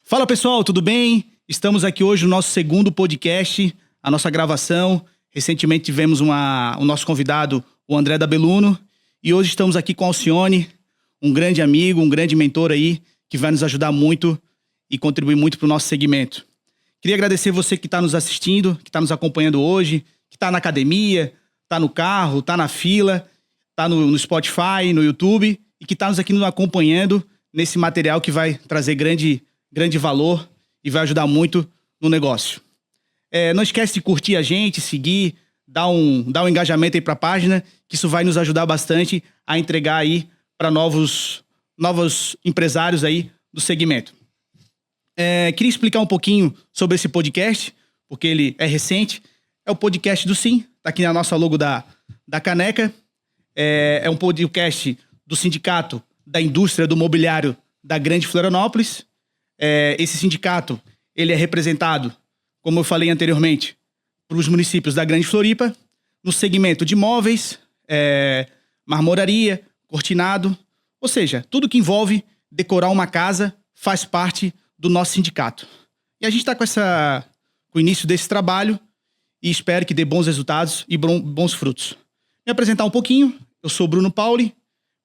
Fala pessoal, tudo bem? Estamos aqui hoje no nosso segundo podcast, a nossa gravação. Recentemente tivemos o nosso convidado, o André da Belluno, e hoje estamos aqui com o Alcione, um grande amigo, um grande mentor aí, que vai nos ajudar muito e contribuir muito para o nosso segmento. Queria agradecer você que está nos assistindo, que está nos acompanhando hoje, que está na academia, está no carro, está na fila, está no Spotify, no YouTube, e que está nos aqui nos acompanhando nesse material que vai trazer grande valor e vai ajudar muito no negócio. Não esquece de curtir a gente, seguir, dar um engajamento aí para a página, que isso vai nos ajudar bastante a entregar aí para novos empresários aí do segmento. Queria explicar um pouquinho sobre esse podcast, porque ele é recente. É o podcast do Sim, tá aqui na nossa logo da caneca. É um podcast do Sindicato da Indústria do Mobiliário da Grande Florianópolis. Esse sindicato, ele é representado, como eu falei anteriormente, para os municípios da Grande Floripa, no segmento de móveis, marmoraria, cortinado, ou seja, tudo que envolve decorar uma casa faz parte do nosso sindicato. E a gente está com o início desse trabalho e espero que dê bons resultados e bons frutos. Me apresentar um pouquinho, eu sou Bruno Pauli,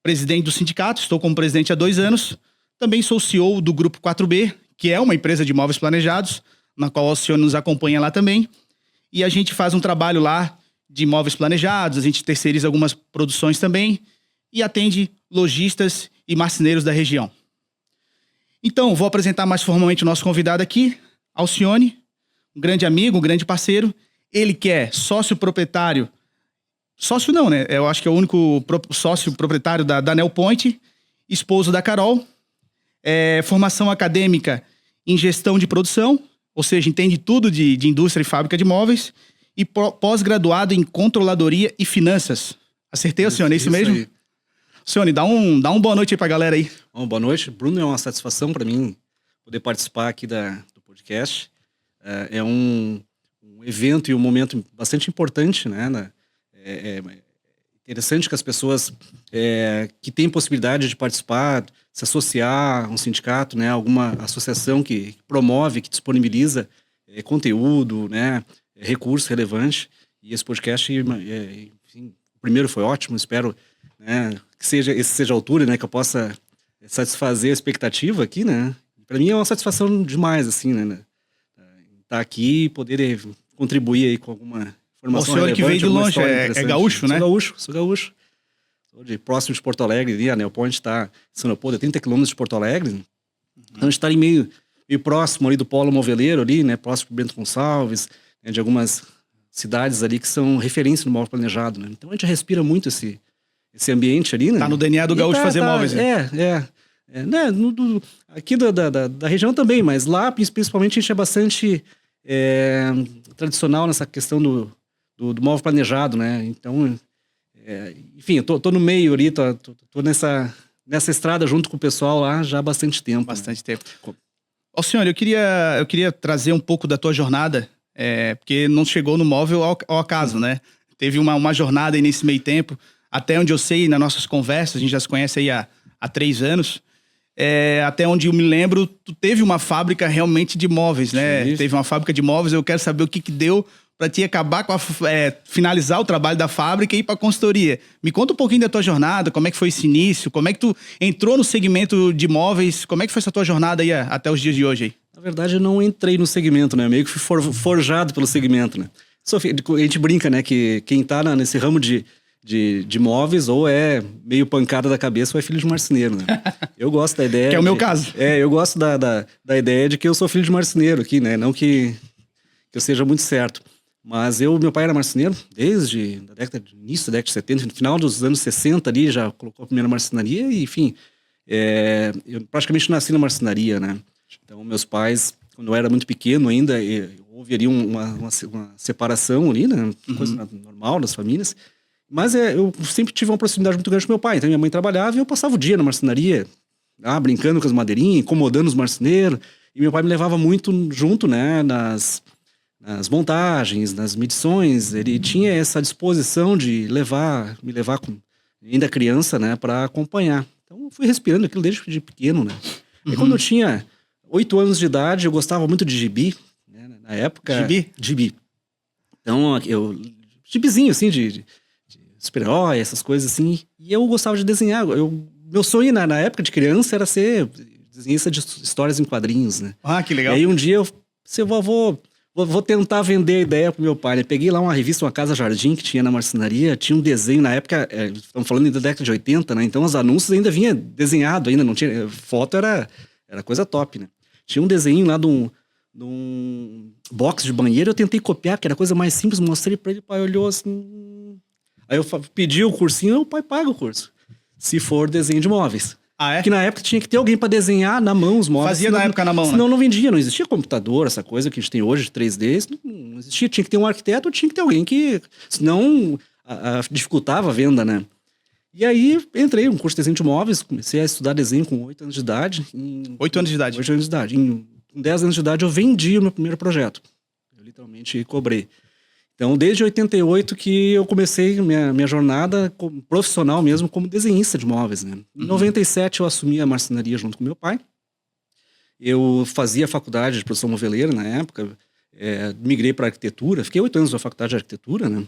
presidente do sindicato, estou como presidente há 2 anos. Também sou CEO do Grupo 4B, que é uma empresa de móveis planejados, na qual o Alcione nos acompanha lá também. E a gente faz um trabalho lá de móveis planejados, a gente terceiriza algumas produções também e atende lojistas e marceneiros da região. Então, vou apresentar mais formalmente o nosso convidado aqui, Alcione, um grande amigo, um grande parceiro. Ele que é sócio proprietário, sócio não, né? Eu acho que é o único sócio proprietário da Neopoint, esposo da Carol. Formação acadêmica em gestão de produção, ou seja, entende tudo de indústria e fábrica de móveis, e pós-graduado em controladoria e finanças. Acertei, Alcione, é isso mesmo? Aí. Alcione, dá um boa noite aí pra galera aí. Bom, boa noite, Bruno. É uma satisfação para mim poder participar aqui do podcast. É um evento e um momento bastante importante, né? É interessante que as pessoas que têm possibilidade de participar, se associar a um sindicato, né? Alguma associação que promove, que disponibiliza conteúdo, né? Recurso relevante. E esse podcast, enfim, o primeiro foi ótimo, espero, né, que esse seja a altura, né, que eu possa satisfazer a expectativa aqui, né? Para mim é uma satisfação demais, assim, né? Estar aqui e poder contribuir aí com alguma informação relevante. O senhor que veio de longe, é gaúcho, né? Sou gaúcho. Sou próximo de Porto Alegre, ali, a Neopoint está em São Leopoldo, a 30 quilômetros de Porto Alegre. Então a gente está ali meio próximo ali do polo moveleiro ali, né? Próximo do Bento Gonçalves, né, de algumas cidades ali que são referência no móvel planejado, né? Então a gente respira muito esse ambiente ali, né? Tá no DNA do gaúcho fazer móveis, né? Né? Aqui da região também, mas lá principalmente a gente é bastante tradicional nessa questão do móvel planejado, né? Então, enfim, eu tô no meio ali, tô nessa estrada junto com o pessoal lá já há bastante tempo. Bastante tempo. Alcione, eu queria trazer um pouco da tua jornada, porque não chegou no móvel ao acaso, né? Teve uma jornada aí nesse meio tempo, até onde eu sei, nas nossas conversas, a gente já se conhece aí há 3 anos, até onde eu me lembro, tu teve uma fábrica realmente de móveis, né? Sim. Teve uma fábrica de móveis, eu quero saber o que deu para te acabar com finalizar o trabalho da fábrica e ir para a consultoria. Me conta um pouquinho da tua jornada, como é que foi esse início, como é que tu entrou no segmento de móveis, como é que foi essa tua jornada aí até os dias de hoje aí? Na verdade, eu não entrei no segmento, né? Meio que fui forjado pelo segmento, né? A gente brinca, né? Que quem tá nesse ramo de móveis ou é meio pancada da cabeça ou é filho de marceneiro, né? Eu gosto da ideia... Que é o meu caso. Eu gosto da ideia de que eu sou filho de marceneiro aqui, né? Não que eu seja muito certo. Mas meu pai era marceneiro desde início da década de 70, no final dos anos 60 ali, já colocou a primeira marcenaria e, enfim, eu praticamente nasci na marcenaria, né? Então, meus pais, quando eu era muito pequeno ainda, houve ali uma separação ali, né? Coisa normal das famílias. Mas eu sempre tive uma proximidade muito grande com meu pai. Então, minha mãe trabalhava e eu passava o dia na marcenaria, brincando com as madeirinhas, incomodando os marceneiros. E meu pai me levava muito junto, né? Nas montagens, nas medições. Ele tinha essa disposição de me levar ainda criança, né? Para acompanhar. Então, eu fui respirando aquilo desde pequeno, né? E quando eu tinha 8 anos de idade, eu gostava muito de gibi, né? Na época... Gibi? Gibi. Então, gibizinho, assim, de super-herói, essas coisas assim. E eu gostava de desenhar. Meu sonho na época de criança era ser desenhista de histórias em quadrinhos, né? Ah, que legal. E aí um dia vou tentar vender a ideia pro meu pai, né? Peguei lá uma revista, uma Casa Jardim, que tinha na marcenaria, tinha um desenho, na época, estamos falando da década de 80, né? Então os anúncios ainda vinha desenhado, ainda não tinha, foto era coisa top, né? Tinha um desenho lá de um box de banheiro, eu tentei copiar, que era a coisa mais simples, mostrei pra ele, o pai olhou assim... Aí eu pedi o cursinho, o pai paga o curso. Se for desenho de móveis. Ah, é? Porque na época tinha que ter alguém para desenhar na mão os móveis. Fazia na época na mão, senão né? não vendia, não existia computador, essa coisa que a gente tem hoje de 3D, isso não existia. Tinha que ter um arquiteto, tinha que ter alguém que... Senão dificultava a venda, né? E aí entrei um curso de desenho de móveis, comecei a estudar desenho com 8 anos de idade. 8 anos de idade? 8 anos de idade. Com 10 anos de idade eu vendi o meu primeiro projeto. Eu literalmente cobrei. Então, desde 88 que eu comecei minha jornada profissional mesmo como desenhista de móveis, né? Em 97 eu assumi a marcenaria junto com meu pai. Eu fazia faculdade de produção moveleira na época, migrei para arquitetura, fiquei 8 anos na faculdade de arquitetura, né?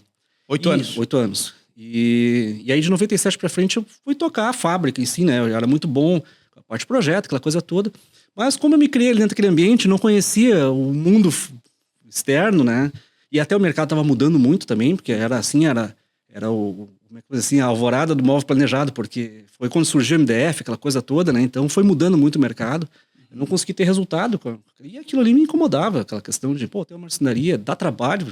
8 anos? 8 anos. E aí de 97 para frente eu fui tocar a fábrica em si, né? Eu era muito bom com a parte de projeto, aquela coisa toda. Mas como eu me criei ali dentro daquele ambiente, não conhecia o mundo externo, né? E até o mercado estava mudando muito também, porque era assim, era como é que assim, a alvorada do móvel planejado, porque foi quando surgiu o MDF, aquela coisa toda, né? Então foi mudando muito o mercado. Eu não consegui ter resultado. E aquilo ali me incomodava, aquela questão de, pô, ter uma marcenaria, dá trabalho.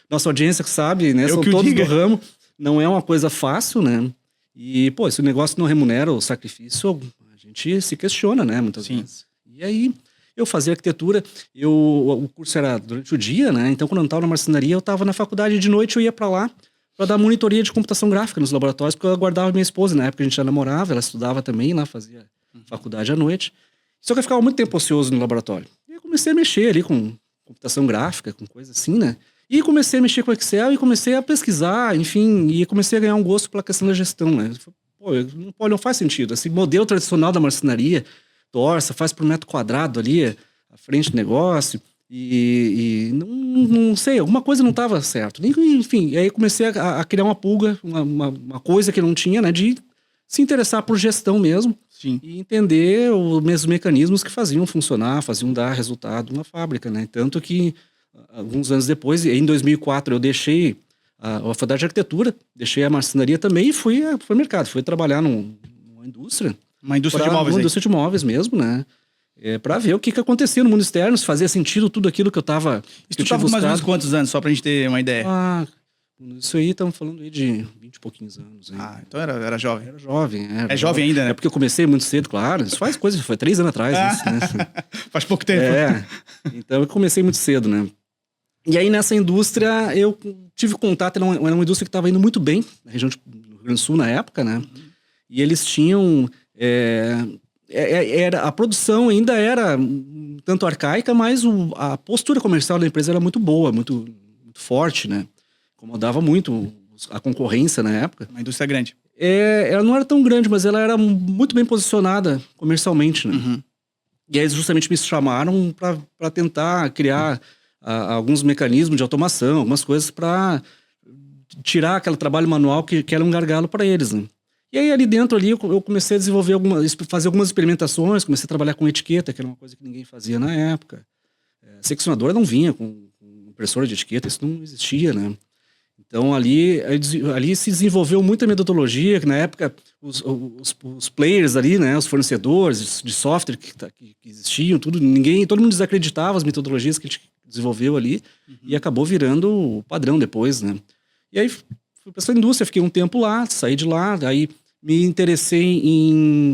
Nossa audiência que sabe, né? São todos do ramo. Não é uma coisa fácil, né? E, pô, se o negócio não remunera o sacrifício, a gente se questiona, né? Muitas vezes. E aí... Eu fazia arquitetura, o curso era durante o dia, né? Então, quando eu não estava na marcenaria, eu estava na faculdade de noite, eu ia para lá para dar monitoria de computação gráfica nos laboratórios, porque eu aguardava minha esposa. Na época a gente já namorava, ela estudava também lá, fazia faculdade à noite. Só que eu ficava muito tempo ocioso no laboratório. E eu comecei a mexer ali com computação gráfica, com coisa assim, né? E comecei a mexer com Excel e comecei a pesquisar, enfim, e comecei a ganhar um gosto pela questão da gestão, né? Pô, não faz sentido. Esse modelo tradicional da marcenaria, torça, faz por metro quadrado ali, à frente do negócio, e não sei, alguma coisa não estava certo. Enfim, aí comecei a criar uma pulga, uma coisa que não tinha, né, de se interessar por gestão mesmo. Sim. E entender os mecanismos que faziam funcionar, faziam dar resultado numa fábrica, né? Tanto que, alguns anos depois, em 2004, eu deixei a faculdade de arquitetura, deixei a marcenaria também e fui ao mercado, fui trabalhar numa indústria. Uma indústria de móveis. Uma indústria de móveis mesmo, né? Para ver o que acontecia no mundo externo, se fazia sentido tudo aquilo que eu tava... Isso tu tava com mais ou menos quantos anos, só pra gente ter uma ideia? Isso aí, estamos falando aí de 20 e pouquinhos anos. Hein? Então era jovem. Era jovem. É jovem ainda, né? É porque eu comecei muito cedo, claro. Isso faz coisa, foi 3 anos atrás. Isso, né? Faz pouco tempo. Então eu comecei muito cedo, né? E aí nessa indústria eu tive contato, era uma indústria que estava indo muito bem, na região do Rio Grande do Sul na época, né? E eles tinham... a produção ainda era um tanto arcaica, mas a postura comercial da empresa era muito boa, muito, muito forte, né? Incomodava muito a concorrência na época. Uma indústria grande. Ela não era tão grande, mas ela era muito bem posicionada comercialmente, né? E aí eles justamente me chamaram para tentar criar alguns mecanismos de automação, algumas coisas para tirar aquele trabalho manual que era um gargalo para eles, né? E aí ali dentro ali eu comecei a desenvolver fazer algumas experimentações, comecei a trabalhar com etiqueta, que era uma coisa que ninguém fazia na época. Seccionadora não vinha com impressora de etiqueta, isso não existia, né? Então ali se desenvolveu muita metodologia, que na época os players ali, né, os fornecedores de software que existiam, todo mundo desacreditava as metodologias que a gente desenvolveu ali e acabou virando o padrão depois, né? E aí fui para essa indústria, fiquei um tempo lá, saí de lá, aí me interessei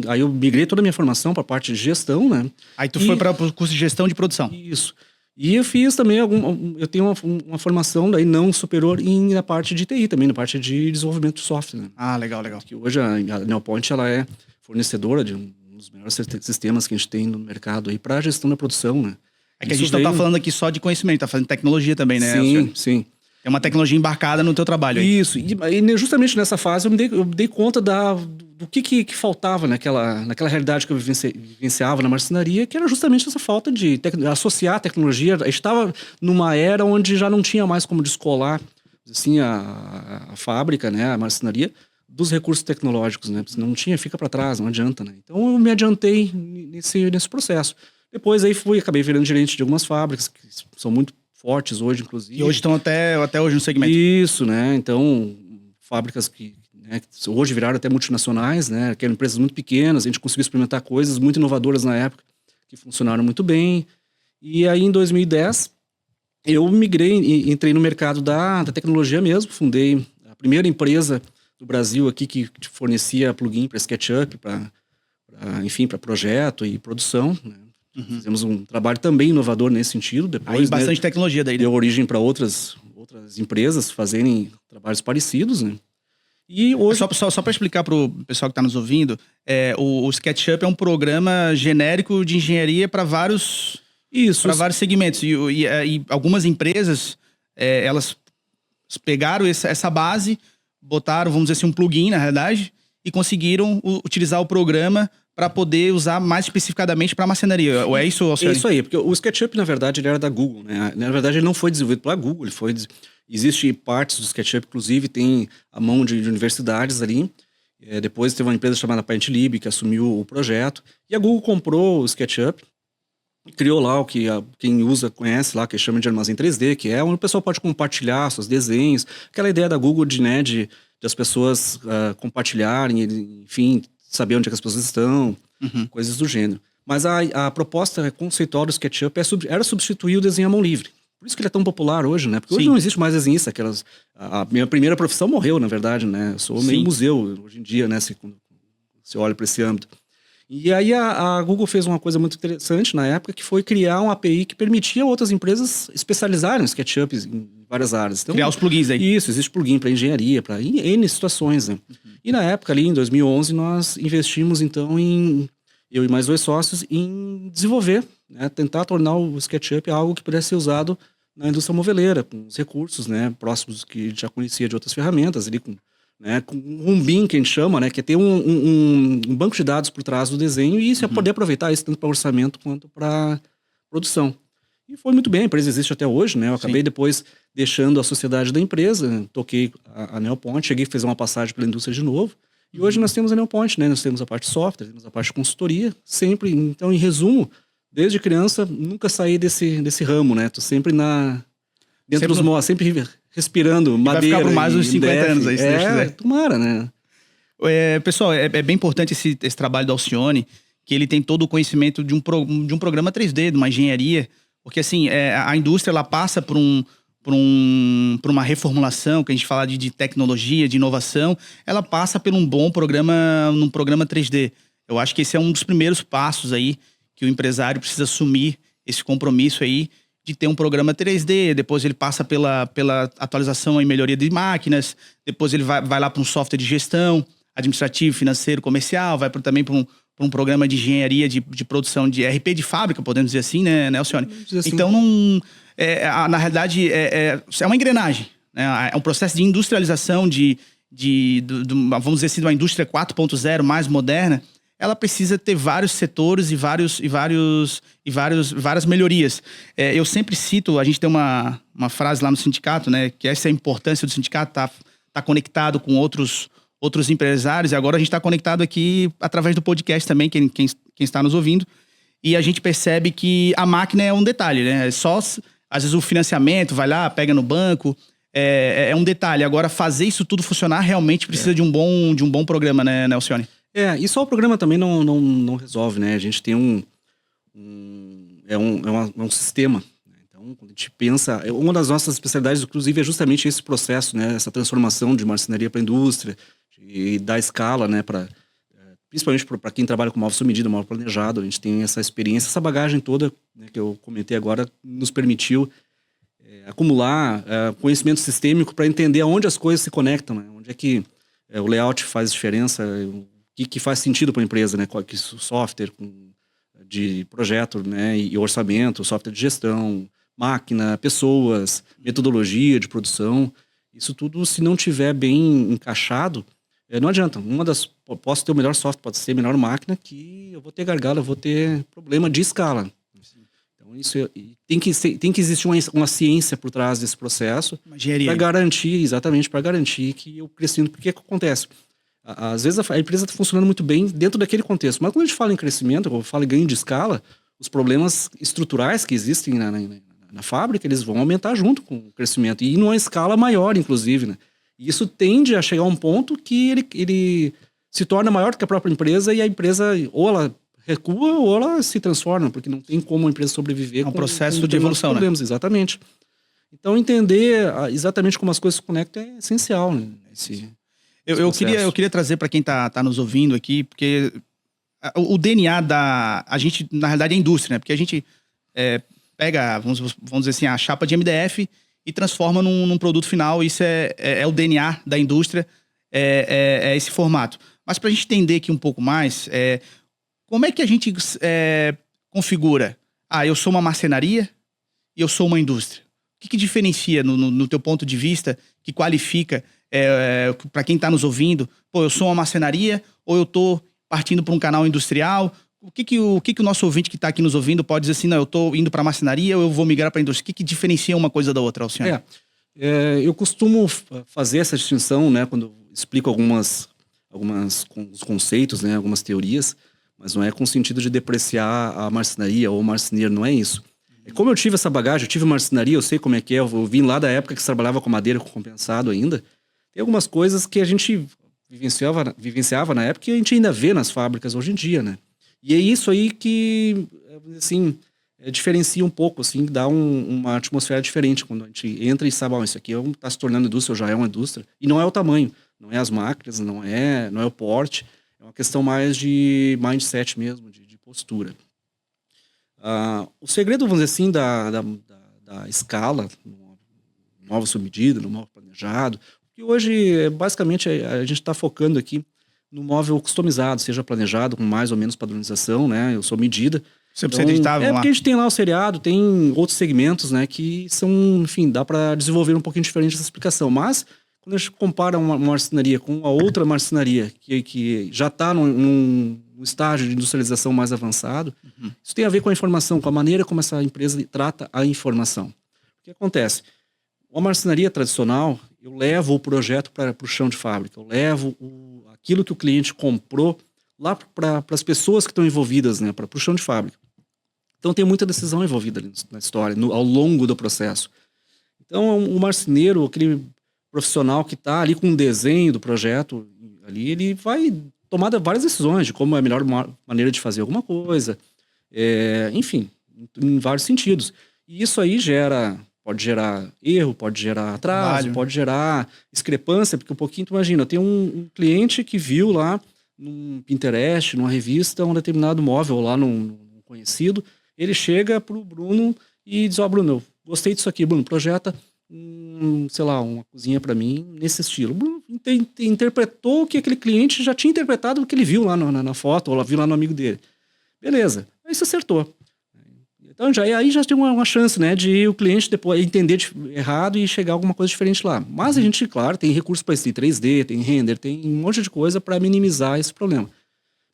aí eu migrei toda a minha formação para a parte de gestão, né? Aí tu foi para o curso de gestão de produção. Isso. E eu fiz também eu tenho uma formação daí não superior na parte de TI também, na parte de desenvolvimento de software. Né? Legal. Que hoje a Neopoint ela é fornecedora de um dos melhores sistemas que a gente tem no mercado aí para gestão da produção, né? É que a gente não tá falando aqui só de conhecimento, tá falando de tecnologia também, né? Sim. Tem uma tecnologia embarcada no teu trabalho aí. Isso, e justamente nessa fase eu me dei conta do que faltava naquela realidade que eu vivenciava na marcenaria, que era justamente essa falta de associar a tecnologia. A gente estava numa era onde já não tinha mais como descolar assim, a fábrica, né, a marcenaria, dos recursos tecnológicos, né? Se não tinha, fica para trás, não adianta, né? Então eu me adiantei nesse processo. Depois aí acabei virando gerente de algumas fábricas que são muito fortes hoje, inclusive. E hoje estão até hoje no segmento. Isso, né? Então, fábricas que hoje viraram até multinacionais, né? Que eram empresas muito pequenas, a gente conseguiu experimentar coisas muito inovadoras na época, que funcionaram muito bem. E aí, em 2010, eu migrei, entrei no mercado da tecnologia mesmo, fundei a primeira empresa do Brasil aqui que fornecia plugin para SketchUp, enfim, para projeto e produção, né? Fizemos um trabalho também inovador nesse sentido. Depois, aí bastante tecnologia daí. Deu origem para outras empresas fazerem trabalhos parecidos, né? E hoje... Só para explicar para o pessoal que está nos ouvindo, o SketchUp é um programa genérico de engenharia para vários segmentos. E algumas empresas, elas pegaram essa base, botaram, vamos dizer assim, um plugin, na realidade, e conseguiram utilizar o programa para poder usar mais especificadamente para marcenaria. Ou é isso, Alcione? É isso aí, porque o SketchUp, na verdade, ele era da Google, né? Na verdade, ele não foi desenvolvido pela Google, existe partes do SketchUp, inclusive, tem a mão de universidades ali. Depois teve uma empresa chamada PaintLib, que assumiu o projeto. E a Google comprou o SketchUp e criou lá o que quem usa conhece lá, que chama de armazém 3D, que é onde o pessoal pode compartilhar seus desenhos. Aquela ideia da Google de as pessoas compartilharem, enfim, saber onde é que as pessoas estão, coisas do gênero. Mas a proposta conceitual do SketchUp era substituir o desenho à mão livre. Por isso que ele é tão popular hoje, né? Porque hoje não existe mais desenhista. A minha primeira profissão morreu, na verdade, né? Eu sou meio museu hoje em dia, né? Se olha para esse âmbito. E aí a Google fez uma coisa muito interessante na época, que foi criar uma API que permitia outras empresas especializarem no SketchUp em várias áreas. Então, criar os plugins aí. Isso, existe plugin para engenharia, para N situações, né? E na época ali, em 2011, nós investimos então eu e mais 2 sócios, em desenvolver, né? Tentar tornar o SketchUp algo que pudesse ser usado na indústria moveleira, com os recursos, né, próximos que a gente já conhecia de outras ferramentas, ali com um BIM, que a gente chama, né, que é ter um banco de dados por trás do desenho, e isso é poder aproveitar isso tanto para orçamento quanto para produção. E foi muito bem, a empresa existe até hoje, né? Eu acabei depois deixando a sociedade da empresa, toquei a Neopoint, cheguei a fazer uma passagem pela indústria de novo, e hoje nós temos a Neopoint, né? Nós temos a parte de software, temos a parte de consultoria, sempre. Então, em resumo, desde criança, nunca saí desse ramo, né? Tô sempre dentro dos móveis, sempre respirando madeira. Vai ficar por mais uns 50 anos aí, se Deus quiser. Tomara, né? Pessoal, é bem importante esse trabalho do Alcione, que ele tem todo o conhecimento de um programa 3D, de uma engenharia, porque assim, a indústria ela passa por uma reformulação, que a gente fala de tecnologia, de inovação, ela passa por um programa 3D. Eu acho que esse é um dos primeiros passos aí que o empresário precisa assumir esse compromisso aí de ter um programa 3D, depois ele passa pela atualização e melhoria de máquinas, depois ele vai lá para um software de gestão, administrativo, financeiro, comercial, vai também para um programa de engenharia de produção de RP de fábrica, podemos dizer assim, né, Alcione? Assim. Então, na realidade, é uma engrenagem, né? É um processo de industrialização vamos dizer assim, de uma indústria 4.0 mais moderna. Ela precisa ter vários setores e várias melhorias. Eu sempre cito, a gente tem uma frase lá no sindicato, né, que essa é a importância do sindicato, tá conectado com outros empresários, e agora a gente está conectado aqui através do podcast também, quem está nos ouvindo, e a gente percebe que a máquina é um detalhe, né? Só, às vezes, o financiamento, vai lá, pega no banco, é um detalhe. Agora, fazer isso tudo funcionar realmente precisa de um bom programa, né, Alcione? E só o programa também não resolve, né? A gente tem um sistema. Né? Então, quando a gente pensa... Uma das nossas especialidades, inclusive, é justamente esse processo, né? Essa transformação de marcenaria para a indústria, e dar escala, né? Principalmente para quem trabalha com móvel sob medida, móvel planejado. A gente tem essa experiência, essa bagagem toda, né, que eu comentei agora, nos permitiu acumular conhecimento sistêmico para entender aonde as coisas se conectam, né? Onde é que o layout faz diferença, que faz sentido para a empresa, né? Software de projeto, né? E orçamento, software de gestão, máquina, pessoas, metodologia de produção. Isso tudo, se não tiver bem encaixado, não adianta. Posso ter o melhor software, pode ser a melhor máquina, que eu vou ter gargalo, eu vou ter problema de escala. Então, tem que existir uma ciência por trás desse processo para garantir que o crescimento. Porque o que acontece? Às vezes a empresa está funcionando muito bem dentro daquele contexto, mas quando a gente fala em crescimento, quando eu falo em ganho de escala, os problemas estruturais que existem na fábrica, eles vão aumentar junto com o crescimento, e numa escala maior, inclusive, né? E isso tende a chegar a um ponto que ele se torna maior do que a própria empresa, e a empresa, ou ela recua, ou ela se transforma, porque não tem como a empresa sobreviver. É um processo de evolução, problemas, né? Exatamente. Então, entender exatamente como as coisas se conectam é essencial, né? Eu queria trazer para quem tá nos ouvindo aqui, porque o DNA a gente, na realidade, é a indústria, né? Porque a gente pega, vamos dizer assim, a chapa de MDF e transforma num produto final. Isso é o DNA da indústria, é esse formato. Mas para a gente entender aqui um pouco mais, como é que a gente configura? Eu sou uma marcenaria e eu sou uma indústria. O que diferencia no teu ponto de vista, que qualifica para quem está nos ouvindo? Eu sou uma marcenaria ou eu estou partindo para um canal industrial? O que o nosso ouvinte que está aqui nos ouvindo pode dizer assim, não, eu estou indo para a marcenaria ou eu vou migrar para a indústria? O que diferencia uma coisa da outra, Alcione? Eu costumo fazer essa distinção, né, quando eu explico alguns conceitos, né, algumas teorias, mas não é com o sentido de depreciar a marcenaria ou o marceneiro, não é isso. Como eu tive essa bagagem, eu tive marcenaria, eu sei como é que é, eu vim lá da época que se trabalhava com madeira compensado ainda. Tem algumas coisas que a gente vivenciava na época e a gente ainda vê nas fábricas hoje em dia, né? E é isso aí que, assim, diferencia um pouco, assim, dá uma atmosfera diferente quando a gente entra e sabe, isso aqui está se tornando indústria, já é uma indústria. E não é o tamanho, não é as máquinas, não é o porte, é uma questão mais de mindset mesmo, de postura. O segredo, vamos dizer assim, da escala, no móvel sob medida, no móvel planejado, que hoje, basicamente, a gente está focando aqui no móvel customizado, seja planejado, com mais ou menos padronização, né? Eu sou medida. 100% editável, porque a gente tem lá o seriado, tem outros segmentos, né? Que são, enfim, dá para desenvolver um pouquinho diferente essa explicação. Mas, quando a gente compara uma marcenaria com a outra marcenaria, que já está num estágio de industrialização mais avançado, isso tem a ver com a informação, com a maneira como essa empresa trata a informação. O que acontece? Uma marcenaria tradicional, eu levo o projeto para o chão de fábrica, eu levo aquilo que o cliente comprou lá para as pessoas que estão envolvidas, né, para o chão de fábrica. Então tem muita decisão envolvida ali na história, ao longo do processo. Então o marceneiro, aquele profissional que está ali com um desenho do projeto, ali ele vai tomar várias decisões de como é a melhor maneira de fazer alguma coisa, enfim, em vários sentidos. E isso aí pode gerar erro, pode gerar atraso, pode gerar discrepância, porque um pouquinho, tu imagina, tem um cliente que viu lá num Pinterest, numa revista, um determinado móvel lá num conhecido, ele chega pro Bruno e diz, Bruno, eu gostei disso aqui, Bruno, projeta sei lá, uma cozinha para mim nesse estilo. O Bruno interpretou o que aquele cliente já tinha interpretado o que ele viu lá na foto, ou viu lá no amigo dele. Beleza, aí se acertou. Então aí já tem uma chance, né, de o cliente depois entender errado e chegar a alguma coisa diferente lá. Mas a gente, claro, tem recursos para isso, tem 3D, tem render, tem um monte de coisa para minimizar esse problema.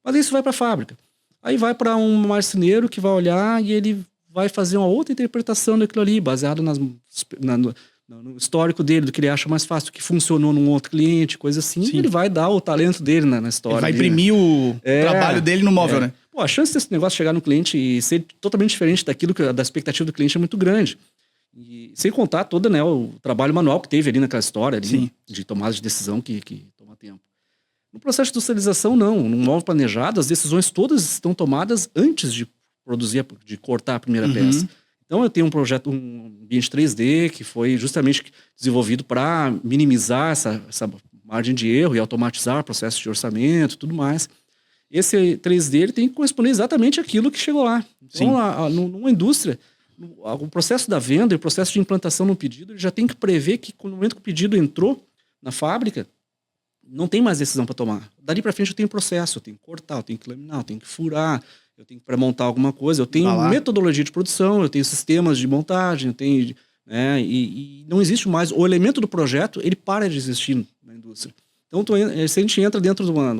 Mas isso vai para a fábrica. Aí vai para um marceneiro que vai olhar e ele vai fazer uma outra interpretação daquilo ali, baseado no histórico dele, do que ele acha mais fácil, que funcionou num outro cliente, coisa assim. E ele vai dar o talento dele na história. Ele vai imprimir o trabalho dele no móvel, né? A chance desse negócio chegar no cliente e ser totalmente diferente da expectativa do cliente é muito grande. E sem contar todo, né, o trabalho manual que teve ali naquela história ali, de tomada de decisão que toma tempo. No processo de industrialização, não. No móvel planejado, as decisões todas estão tomadas antes de produzir, de cortar a primeira peça. Então, eu tenho um projeto, um ambiente 3D, que foi justamente desenvolvido para minimizar essa margem de erro e automatizar o processo de orçamento e tudo mais. Esse 3D ele tem que corresponder exatamente àquilo que chegou lá. Então, numa indústria, o processo da venda e o processo de implantação no pedido, ele já tem que prever que, no momento que o pedido entrou na fábrica, não tem mais decisão para tomar. Dali para frente eu tenho processo, eu tenho que cortar, eu tenho que laminar, eu tenho que furar, eu tenho que pré-montar alguma coisa, eu tenho metodologia de produção, eu tenho sistemas de montagem, eu tenho, né, e não existe mais, o elemento do projeto, ele para de existir na indústria. Então, se a gente entra dentro de uma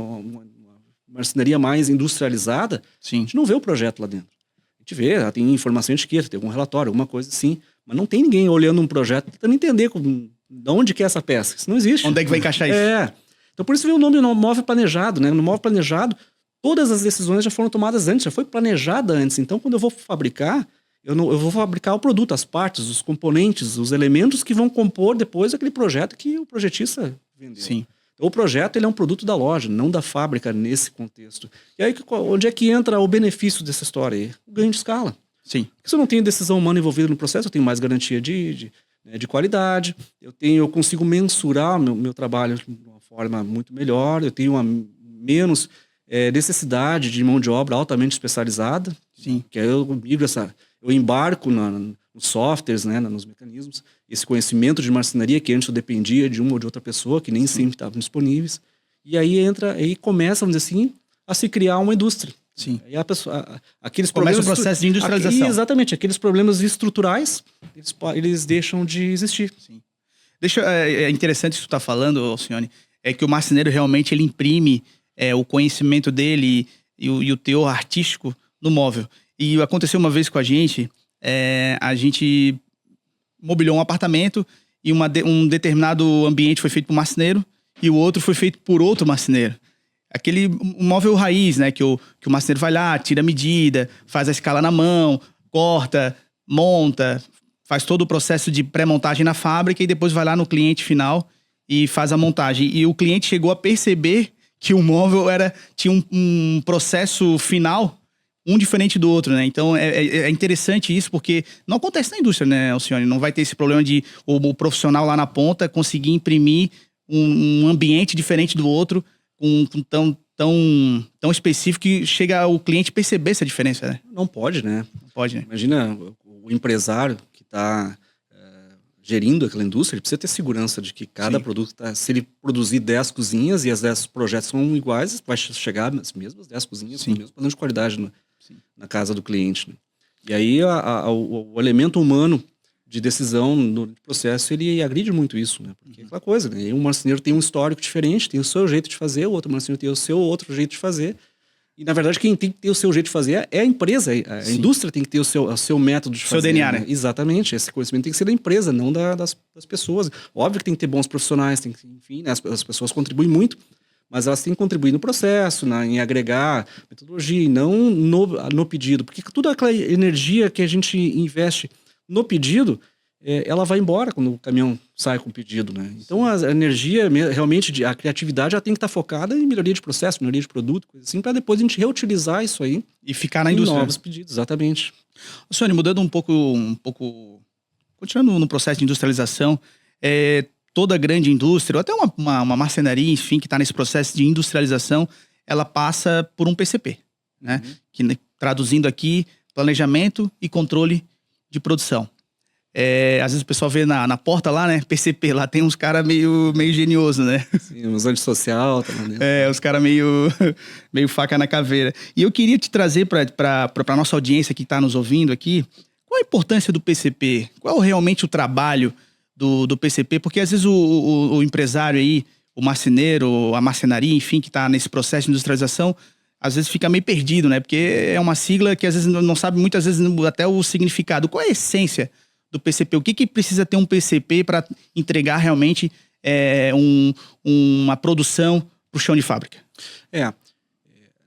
marcenaria mais industrializada, Sim. a gente não vê o projeto lá dentro. A gente vê, tem informação de etiqueta, tem algum relatório, alguma coisa assim, mas não tem ninguém olhando um projeto tentando entender de onde que é essa peça. Isso não existe. Onde é que vai encaixar isso? Então, por isso veio o nome móvel planejado, né? No móvel planejado, todas as decisões já foram tomadas antes, já foi planejada antes. Então, quando eu vou fabricar, eu vou fabricar o produto, as partes, os componentes, os elementos que vão compor depois aquele projeto que o projetista vendeu. Sim. Então, o projeto ele é um produto da loja, não da fábrica nesse contexto. E aí, onde é que entra o benefício dessa história aí? O ganho de escala. Sim. Porque se eu não tenho decisão humana envolvida no processo, eu tenho mais garantia de qualidade, eu consigo mensurar meu trabalho de uma forma muito melhor, eu tenho menos necessidade de mão de obra altamente especializada. Sim. Que aí eu embarco nos softwares, né, nos mecanismos, esse conhecimento de marcenaria que antes eu dependia de uma ou de outra pessoa, que nem sempre estavam disponíveis. E aí começa, vamos dizer assim, a se criar uma indústria. Sim. Aí aqueles começa problemas, o processo de industrialização. Exatamente, aqueles problemas estruturais, eles deixam de existir. Sim. É interessante isso que tu está falando, Alcione, é que o marceneiro realmente ele imprime o conhecimento dele e o teor artístico no móvel. E aconteceu uma vez com a gente mobiliou um apartamento e um determinado ambiente foi feito por um marceneiro e o outro foi feito por outro marceneiro. Aquele móvel raiz, né? Que o marceneiro vai lá, tira a medida, faz a escala na mão, corta, monta, faz todo o processo de pré-montagem na fábrica e depois vai lá no cliente final e faz a montagem. E o cliente chegou a perceber que o móvel tinha um processo final um diferente do outro, né? Então é interessante isso, porque não acontece na indústria, né, Alcione? Não vai ter esse problema de o profissional lá na ponta conseguir imprimir um ambiente diferente do outro, tão específico que chega o cliente perceber essa diferença, né? Não pode, né? Não pode, né? Imagina o empresário que está gerindo aquela indústria, ele precisa ter segurança de que cada Sim. produto, se ele produzir 10 cozinhas e as 10 projetos são iguais, vai chegar as mesmas 10 cozinhas com o mesmo padrão de qualidade na casa do cliente. Né? E aí o elemento humano de decisão no processo, ele agride muito isso, né? Porque é aquela coisa, né? Um marceneiro tem um histórico diferente, tem o seu jeito de fazer, o outro marceneiro tem o seu outro jeito de fazer. E, na verdade, quem tem que ter o seu jeito de fazer é a empresa. A indústria tem que ter o seu método de fazer. Seu DNA, né? Exatamente. Esse conhecimento tem que ser da empresa, não das pessoas. Óbvio que tem que ter bons profissionais, enfim, né? As pessoas contribuem muito, mas elas têm que contribuir no processo, em agregar metodologia, e não no pedido. Porque toda aquela energia que a gente investe no pedido, ela vai embora quando o caminhão sai com o pedido, né? Então a energia, realmente, a criatividade já tem que estar focada em melhoria de processo, melhoria de produto, coisa assim, para depois a gente reutilizar isso aí e ficar na indústria. Novos pedidos, exatamente. Sônia, mudando um pouco, continuando no processo de industrialização, toda grande indústria, ou até uma marcenaria, enfim, que está nesse processo de industrialização, ela passa por um PCP, né? Que, traduzindo aqui, planejamento e controle de produção. Às vezes o pessoal vê na porta lá, né? PCP, lá tem uns caras meio genioso, né? Sim, uns antissocial também. Os caras meio faca na caveira. E eu queria te trazer para a nossa audiência que está nos ouvindo aqui, qual a importância do PCP? Qual realmente o trabalho do PCP? Porque às vezes o empresário aí, o marceneiro, a marcenaria, enfim, que está nesse processo de industrialização, às vezes fica meio perdido, né? Porque é uma sigla que às vezes não sabe muitas vezes até o significado. Qual é a essência do PCP? O que precisa ter um PCP para entregar realmente uma produção para o chão de fábrica?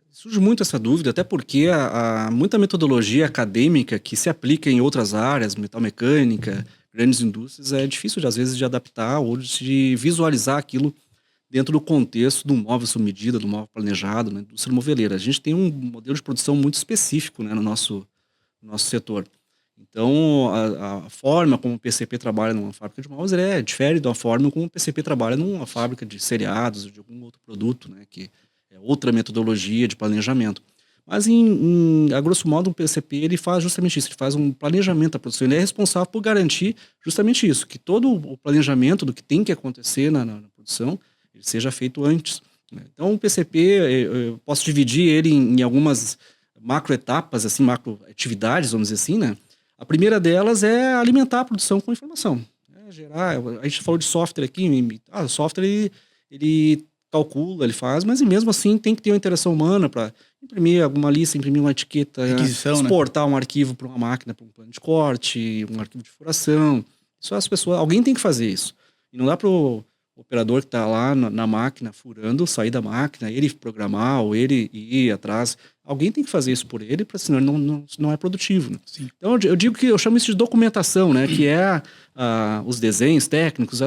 Surge muito essa dúvida, até porque muita metodologia acadêmica que se aplica em outras áreas, metalmecânica, grandes indústrias, é difícil às vezes de adaptar ou de visualizar aquilo dentro do contexto do móvel sob medida, do móvel planejado, na indústria moveleira. A gente tem um modelo de produção muito específico, né, no nosso setor. Então, a forma como o PCP trabalha numa fábrica de móveis difere da forma como o PCP trabalha numa fábrica de cereados ou de algum outro produto, né, que é outra metodologia de planejamento. Mas, a grosso modo, o PCP ele faz justamente isso, ele faz um planejamento da produção, ele é responsável por garantir justamente isso, que todo o planejamento do que tem que acontecer na produção, ele seja feito antes. Né? Então, o PCP, eu posso dividir ele em algumas macroetapas, assim, macroatividades, vamos dizer assim, né? A primeira delas é alimentar a produção com informação. Gerar, a gente falou de software aqui, o software ele calcula, ele faz, mas mesmo assim tem que ter uma interação humana para imprimir alguma lista, imprimir uma etiqueta, exportar um arquivo para uma máquina, para um plano de corte, um arquivo de furação. Isso as pessoas, alguém tem que fazer isso. E não dá para o operador que está lá na máquina furando, sair da máquina, ele programar ou ele ir atrás. Alguém tem que fazer isso por ele, porque senão ele não é produtivo. Né? Então eu digo que eu chamo isso de documentação, né? Que é os desenhos técnicos,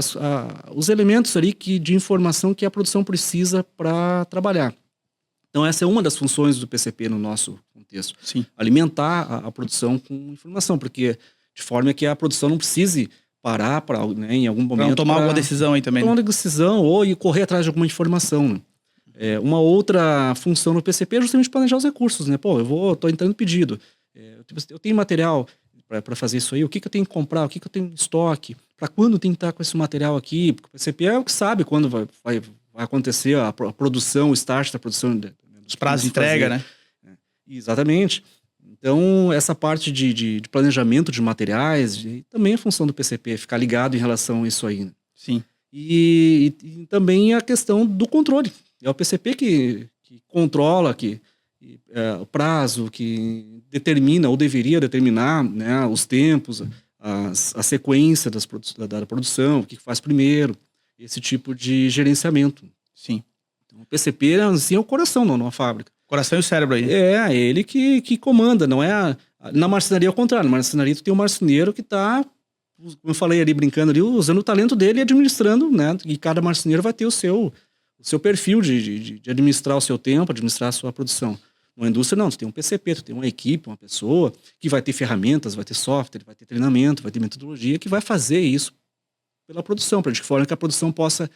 os elementos ali de informação que a produção precisa para trabalhar. Então essa é uma das funções do PCP no nosso contexto. Sim. Alimentar a produção com informação, porque de forma que a produção não precise parar né, em algum momento. Para tomar alguma decisão aí também. Tomar uma decisão ou ir correr atrás de alguma informação. Né? Uma outra função no PCP é justamente planejar os recursos. Né? Pô, tô entrando pedido. Eu tenho material para fazer isso aí. O que eu tenho que comprar? O que eu tenho em estoque? Para quando tem que estar com esse material aqui? Porque o PCP é o que sabe quando vai acontecer a produção, o start da produção. Os prazos de entrega, né? Exatamente. Então, essa parte de planejamento de materiais também é função do PCP, ficar ligado em relação a isso aí. Né? Sim. E também a questão do controle. É o PCP que controla o prazo, que determina ou deveria determinar, né, os tempos, a sequência da produção, o que faz primeiro, esse tipo de gerenciamento. Sim. Então, o PCP assim, é o coração numa fábrica. Coração e o cérebro aí. É ele que comanda, não é... Na marcenaria é o contrário. Na marcenaria tu tem um marceneiro que está, como eu falei ali, brincando ali, usando o talento dele e administrando, né? E cada marceneiro vai ter o seu perfil de administrar o seu tempo, administrar a sua produção. Na indústria não, tu tem um PCP, tu tem uma equipe, uma pessoa que vai ter ferramentas, vai ter software, vai ter treinamento, vai ter metodologia que vai fazer isso pela produção, para de forma que a produção possa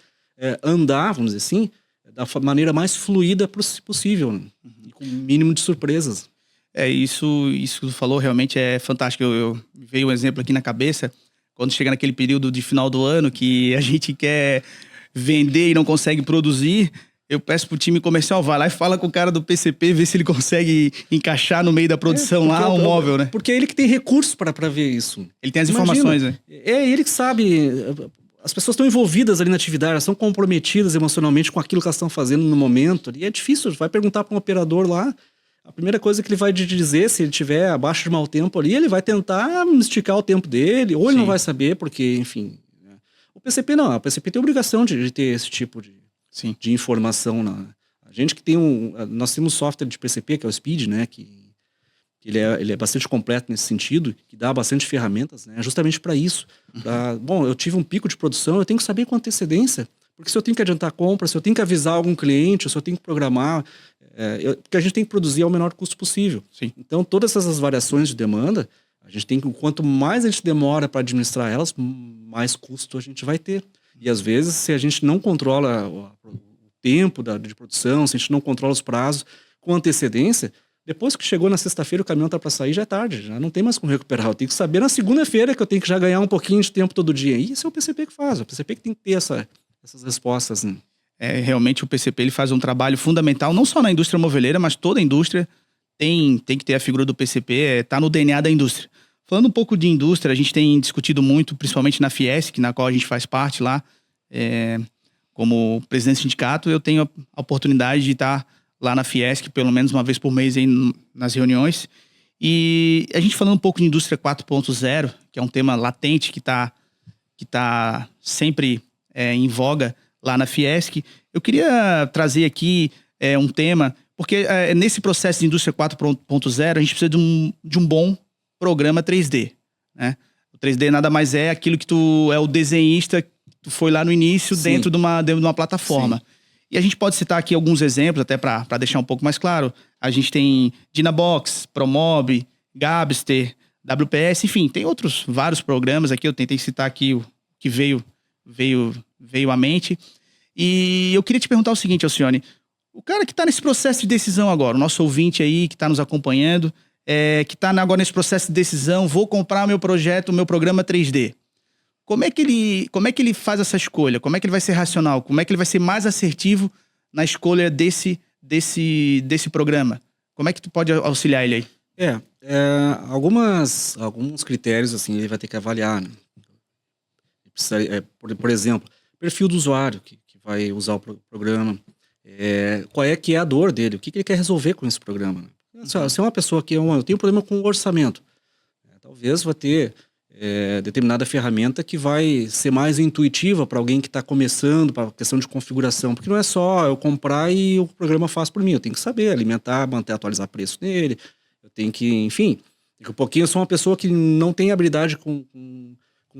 andar, vamos dizer assim, da maneira mais fluida possível, né? E com o mínimo de surpresas. Isso que tu falou realmente é fantástico. Veio um exemplo aqui na cabeça, quando chega naquele período de final do ano que a gente quer vender e não consegue produzir, eu peço pro time comercial, vai lá e fala com o cara do PCP, ver se ele consegue encaixar no meio da produção lá um móvel, né? Porque é ele que tem recursos para ver isso. Ele tem as informações, né? É ele que sabe... As pessoas estão envolvidas ali na atividade, elas estão comprometidas emocionalmente com aquilo que elas estão fazendo no momento. E é difícil, vai perguntar para um operador lá, a primeira coisa que ele vai dizer, se ele tiver abaixo de mau tempo ali, ele vai tentar esticar o tempo dele, ou ele não vai saber, porque, enfim... Né? O PCP não, o PCP tem a obrigação de ter esse tipo de informação. A gente que tem nós temos um software de PCP, que é o Speed, né, que ele é bastante completo nesse sentido, que dá bastante ferramentas, né, justamente para isso. Bom, eu tive um pico de produção, eu tenho que saber com antecedência, porque se eu tenho que adiantar compra, se eu tenho que avisar algum cliente, se eu tenho que programar, porque a gente tem que produzir ao menor custo possível. Sim. Então, todas essas variações de demanda, a gente tem que, quanto mais a gente demora para administrar elas, mais custo a gente vai ter. E às vezes, se a gente não controla o tempo de produção, se a gente não controla os prazos com antecedência, depois que chegou na sexta-feira o caminhão tá para sair, já é tarde, já não tem mais como recuperar. Eu tenho que saber na segunda-feira que eu tenho que já ganhar um pouquinho de tempo todo dia. E isso é o PCP que faz, o PCP que tem que ter essas respostas. Né? Realmente o PCP ele faz um trabalho fundamental, não só na indústria moveleira, mas toda a indústria tem que ter a figura do PCP, tá no DNA da indústria. Falando um pouco de indústria, a gente tem discutido muito, principalmente na Fiesc, na qual a gente faz parte lá, como presidente do sindicato, eu tenho a oportunidade de estar lá na Fiesc, pelo menos uma vez por mês aí nas reuniões. E a gente falando um pouco de indústria 4.0, que é um tema latente que tá sempre em voga lá na Fiesc, eu queria trazer aqui um tema, porque nesse processo de indústria 4.0 a gente precisa de um bom programa 3D, né? O 3D nada mais é aquilo que tu é o desenhista, tu foi lá no início dentro de uma plataforma. Sim. E a gente pode citar aqui alguns exemplos, até para deixar um pouco mais claro. A gente tem Dynabox, Promob, Gabster, WPS, enfim, tem vários programas aqui. Eu tentei citar aqui o que veio à mente. E eu queria te perguntar o seguinte, Alcione. O cara que está nesse processo de decisão agora, o nosso ouvinte aí que está nos acompanhando, que está agora nesse processo de decisão, vou comprar meu projeto, o meu programa 3D. Como é que ele faz essa escolha? Como é que ele vai ser racional? Como é que ele vai ser mais assertivo na escolha desse programa? Como é que tu pode auxiliar ele aí? Alguns critérios, assim, ele vai ter que avaliar, né? Por exemplo, perfil do usuário que vai usar o programa, qual é que é a dor dele, o que ele quer resolver com esse programa, né? Se é uma pessoa que eu tenho um problema com o orçamento, talvez vai ter determinada ferramenta que vai ser mais intuitiva para alguém que está começando, para a questão de configuração, porque não é só eu comprar e o programa faz por mim, eu tenho que saber alimentar, manter, atualizar preço nele, eu tenho que, enfim, daqui a pouquinho eu sou uma pessoa que não tem habilidade com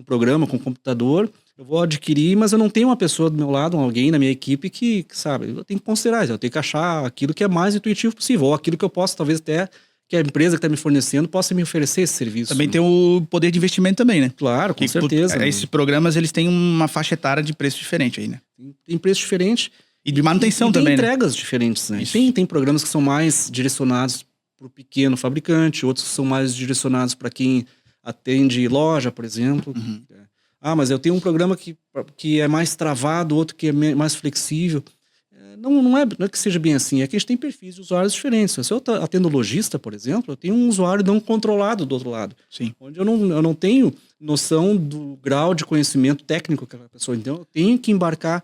programa, com computador, eu vou adquirir, mas eu não tenho uma pessoa do meu lado, alguém na minha equipe que sabe, eu tenho que considerar, eu tenho que achar aquilo que é mais intuitivo possível, ou aquilo que eu posso, talvez até, que a empresa que está me fornecendo possa me oferecer esse serviço. Também tem o poder de investimento também, né? Claro, com certeza. Esses programas, eles têm uma faixa etária de preço diferente aí, né? Tem preço diferente. E de manutenção e também, tem entregas diferentes, né? Tem programas que são mais direcionados para o pequeno fabricante, outros que são mais direcionados para quem atende loja, por exemplo. Uhum. Mas eu tenho um programa que é mais travado, outro que é mais flexível. Não é que seja bem assim, é que a gente tem perfis de usuários diferentes. Se eu atendo lojista, por exemplo, eu tenho um usuário não controlado do outro lado. Sim. Onde eu não tenho noção do grau de conhecimento técnico que aquela pessoa. Então, eu tenho que embarcar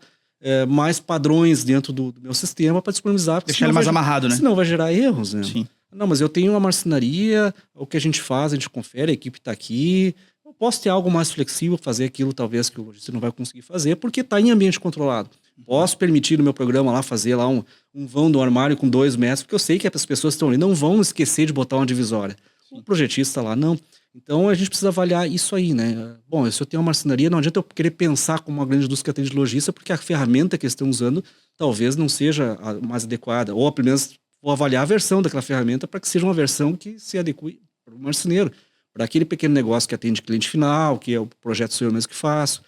mais padrões dentro do meu sistema para disponibilizar. Deixar ele mais amarrado, né? Senão vai gerar erros, né? Sim. Não, mas eu tenho uma marcenaria, o que a gente faz, a gente confere, a equipe está aqui. Eu posso ter algo mais flexível, fazer aquilo talvez que o lojista não vai conseguir fazer, porque está em ambiente controlado. Posso permitir no meu programa lá fazer lá um vão do armário com 2 metros, porque eu sei que as pessoas que estão ali não vão esquecer de botar uma divisória. O projetista lá, não. Então a gente precisa avaliar isso aí, né? Bom, se eu tenho uma marcenaria, não adianta eu querer pensar como uma grande indústria que atende lojista, porque a ferramenta que eles estão usando talvez não seja a mais adequada, ou pelo menos vou avaliar a versão daquela ferramenta para que seja uma versão que se adeque para o marceneiro, para aquele pequeno negócio que atende cliente final, que é o projeto sou eu mesmo que faço.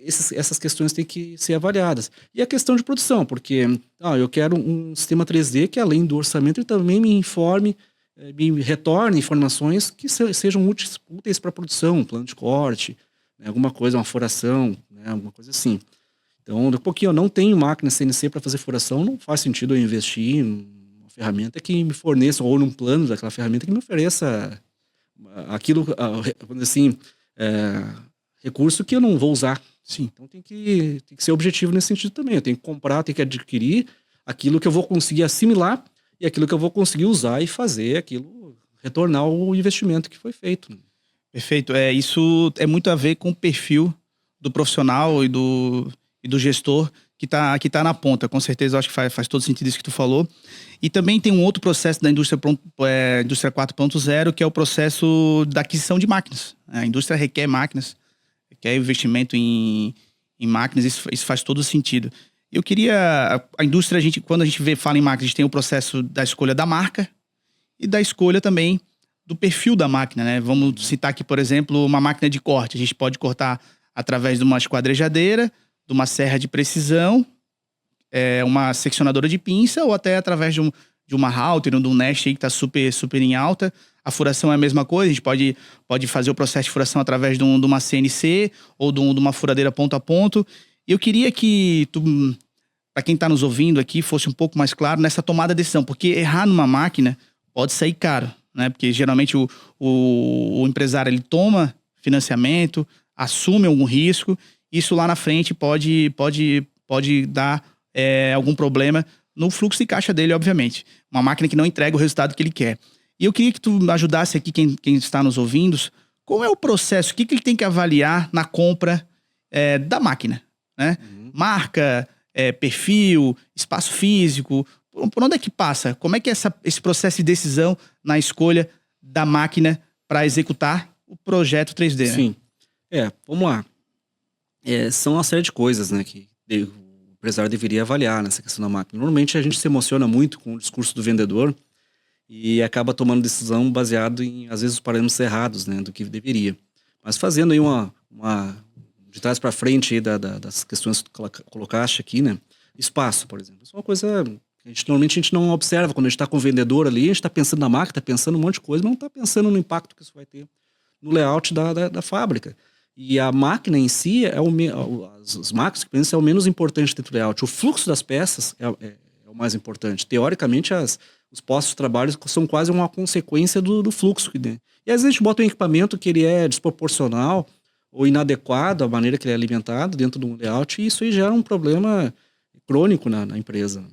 Essas questões têm que ser avaliadas. E a questão de produção, porque eu quero um sistema 3D que, além do orçamento, ele também me informe, me retorne informações que sejam úteis para a produção, um plano de corte, né, alguma coisa, uma furação, né, alguma coisa assim. Então, daqui a pouquinho eu não tenho máquina CNC para fazer furação, não faz sentido eu investir em uma ferramenta que me forneça, ou num plano daquela ferramenta que me ofereça aquilo, vamos dizer assim, recurso que eu não vou usar. Sim. Então tem que ser objetivo nesse sentido também. Eu tenho que comprar, tenho que adquirir aquilo que eu vou conseguir assimilar e aquilo que eu vou conseguir usar e fazer aquilo, retornar o investimento que foi feito. Perfeito. Isso é muito a ver com o perfil do profissional e do gestor que tá na ponta. Com certeza, eu acho que faz todo sentido isso que tu falou. E também tem um outro processo da indústria 4.0, que é o processo da aquisição de máquinas. A indústria requer máquinas, requer investimento em máquinas, isso faz todo sentido. Eu queria... A indústria, quando a gente fala em máquinas, a gente tem o processo da escolha da marca e da escolha também do perfil da máquina, né? Vamos citar aqui, por exemplo, uma máquina de corte. A gente pode cortar através de uma esquadrejadeira, de uma serra de precisão, uma seccionadora de pinça, ou até através de uma halter, ou de um nest aí que está super, super em alta. A furação é a mesma coisa, a gente pode fazer o processo de furação através de uma CNC ou de uma furadeira ponto a ponto. Eu queria que para quem está nos ouvindo aqui, fosse um pouco mais claro nessa tomada de decisão, porque errar numa máquina pode sair caro, né? Porque geralmente o empresário ele toma financiamento, assume algum risco, isso lá na frente pode dar algum problema no fluxo de caixa dele, obviamente. Uma máquina que não entrega o resultado que ele quer. E eu queria que tu ajudasse aqui quem está nos ouvindo, qual é o processo, o que ele tem que avaliar na compra da máquina, né? Uhum. Marca, perfil, espaço físico, por onde é que passa? Como é que é esse processo de decisão na escolha da máquina para executar o projeto 3D? Né? Sim. Vamos lá. São uma série de coisas, né, que o empresário deveria avaliar nessa questão da máquina. Normalmente a gente se emociona muito com o discurso do vendedor e acaba tomando decisão baseado em, às vezes, os parâmetros errados, né, do que deveria. Mas fazendo aí de trás para frente aí das questões que tu colocaste aqui, né, espaço, por exemplo. Isso é uma coisa que normalmente a gente não observa quando a gente está com o vendedor ali, a gente está pensando na máquina, está pensando um monte de coisa, mas não está pensando no impacto que isso vai ter no layout da fábrica. E a máquina em si, as máquinas que pensam, é o menos importante dentro do layout. O fluxo das peças é o mais importante. Teoricamente, os postos de trabalho são quase uma consequência do fluxo. E às vezes a gente bota um equipamento que ele é desproporcional ou inadequado à maneira que ele é alimentado dentro de um layout, e isso aí gera um problema crônico na empresa.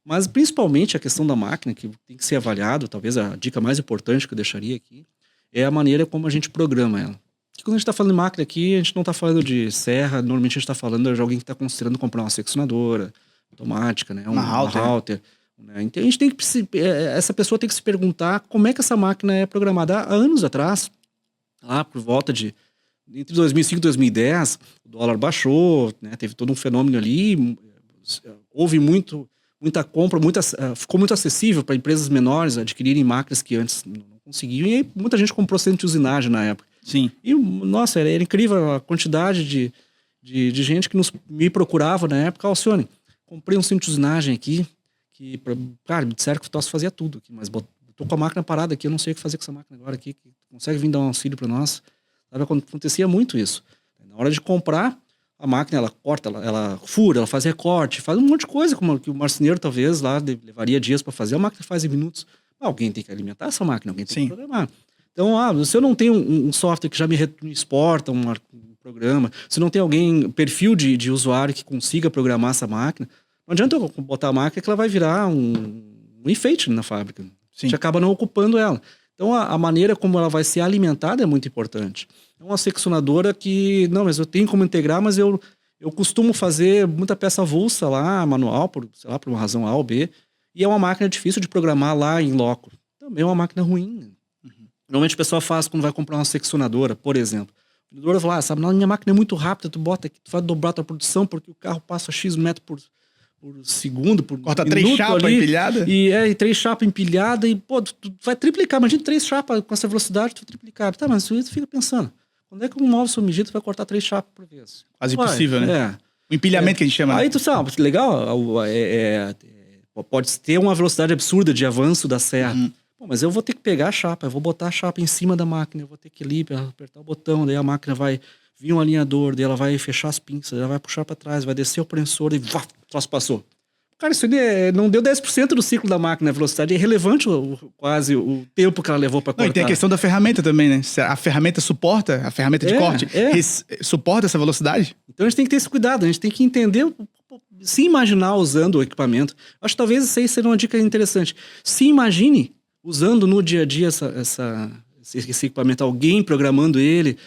Mas principalmente a questão da máquina, que tem que ser avaliado, talvez a dica mais importante que eu deixaria aqui, é a maneira como a gente programa ela. Porque quando a gente está falando de máquina aqui, a gente não está falando de serra, normalmente a gente está falando de alguém que está considerando comprar uma seccionadora automática, né? Uma router. Né? Então a gente tem que, essa pessoa tem que se perguntar como é que essa máquina é programada. Há anos atrás, lá por volta de entre 2005 e 2010, o dólar baixou, né? Teve todo um fenômeno ali, houve muita compra, ficou muito acessível para empresas menores adquirirem máquinas que antes não conseguiam, e aí muita gente comprou centro de usinagem na época. Sim. E, nossa, era incrível a quantidade de gente que me procurava na época. Alcione, comprei um centro de usinagem aqui, que, cara, me disseram que o Tosse fazia tudo aqui, mas tô com a máquina parada aqui, eu não sei o que fazer com essa máquina agora aqui, consegue vir dar um auxílio para nós? Sabe, acontecia muito isso. Na hora de comprar, a máquina, ela corta, ela fura, ela faz recorte, faz um monte de coisa, como que o marceneiro talvez lá levaria dias para fazer, a máquina faz em minutos. Alguém tem que alimentar essa máquina, alguém tem que programar. Então, se eu não tenho um software que já me exporta um programa, se não tem alguém, perfil de usuário que consiga programar essa máquina, não adianta eu botar a máquina que ela vai virar um enfeite na fábrica. Sim. A gente acaba não ocupando ela. Então, a maneira como ela vai ser alimentada é muito importante. É uma seccionadora que, não, mas eu tenho como integrar, mas eu costumo fazer muita peça avulsa lá, manual, por uma razão A ou B, e é uma máquina difícil de programar lá em loco. Também é uma máquina ruim. Normalmente o pessoal faz quando vai comprar uma seccionadora, por exemplo. A vendedora fala, sabe, não, minha máquina é muito rápida, tu bota aqui, tu vai dobrar a tua produção porque o carro passa X metros por segundo, por corta minuto 3 chapas empilhadas. E 3 chapas empilhadas e, pô, tu vai triplicar. Imagina 3 chapas com essa velocidade, tu vai triplicar. Tá, mas tu fica pensando, quando é que um móvel submedido vai cortar 3 chapas por vez? Quase impossível, né? É. O empilhamento que a gente chama. Aí tu sabe, legal, pode ter uma velocidade absurda de avanço da serra. Pô, mas eu vou ter que pegar a chapa, eu vou botar a chapa em cima da máquina, eu vou ter que ir ali, apertar o botão, daí a máquina vai vir um alinhador, daí ela vai fechar as pinças, ela vai puxar para trás, vai descer o prensor e o troço passou. Cara, isso não deu 10% do ciclo da máquina, a velocidade é irrelevante quase o tempo que ela levou para cortar. E tem a questão da ferramenta também, né? A ferramenta suporta, a ferramenta de corte, suporta essa velocidade? Então a gente tem que ter esse cuidado, a gente tem que entender, se imaginar usando o equipamento. Acho que talvez isso aí seja uma dica interessante. Se imagine usando no dia a dia esse equipamento, alguém programando ele,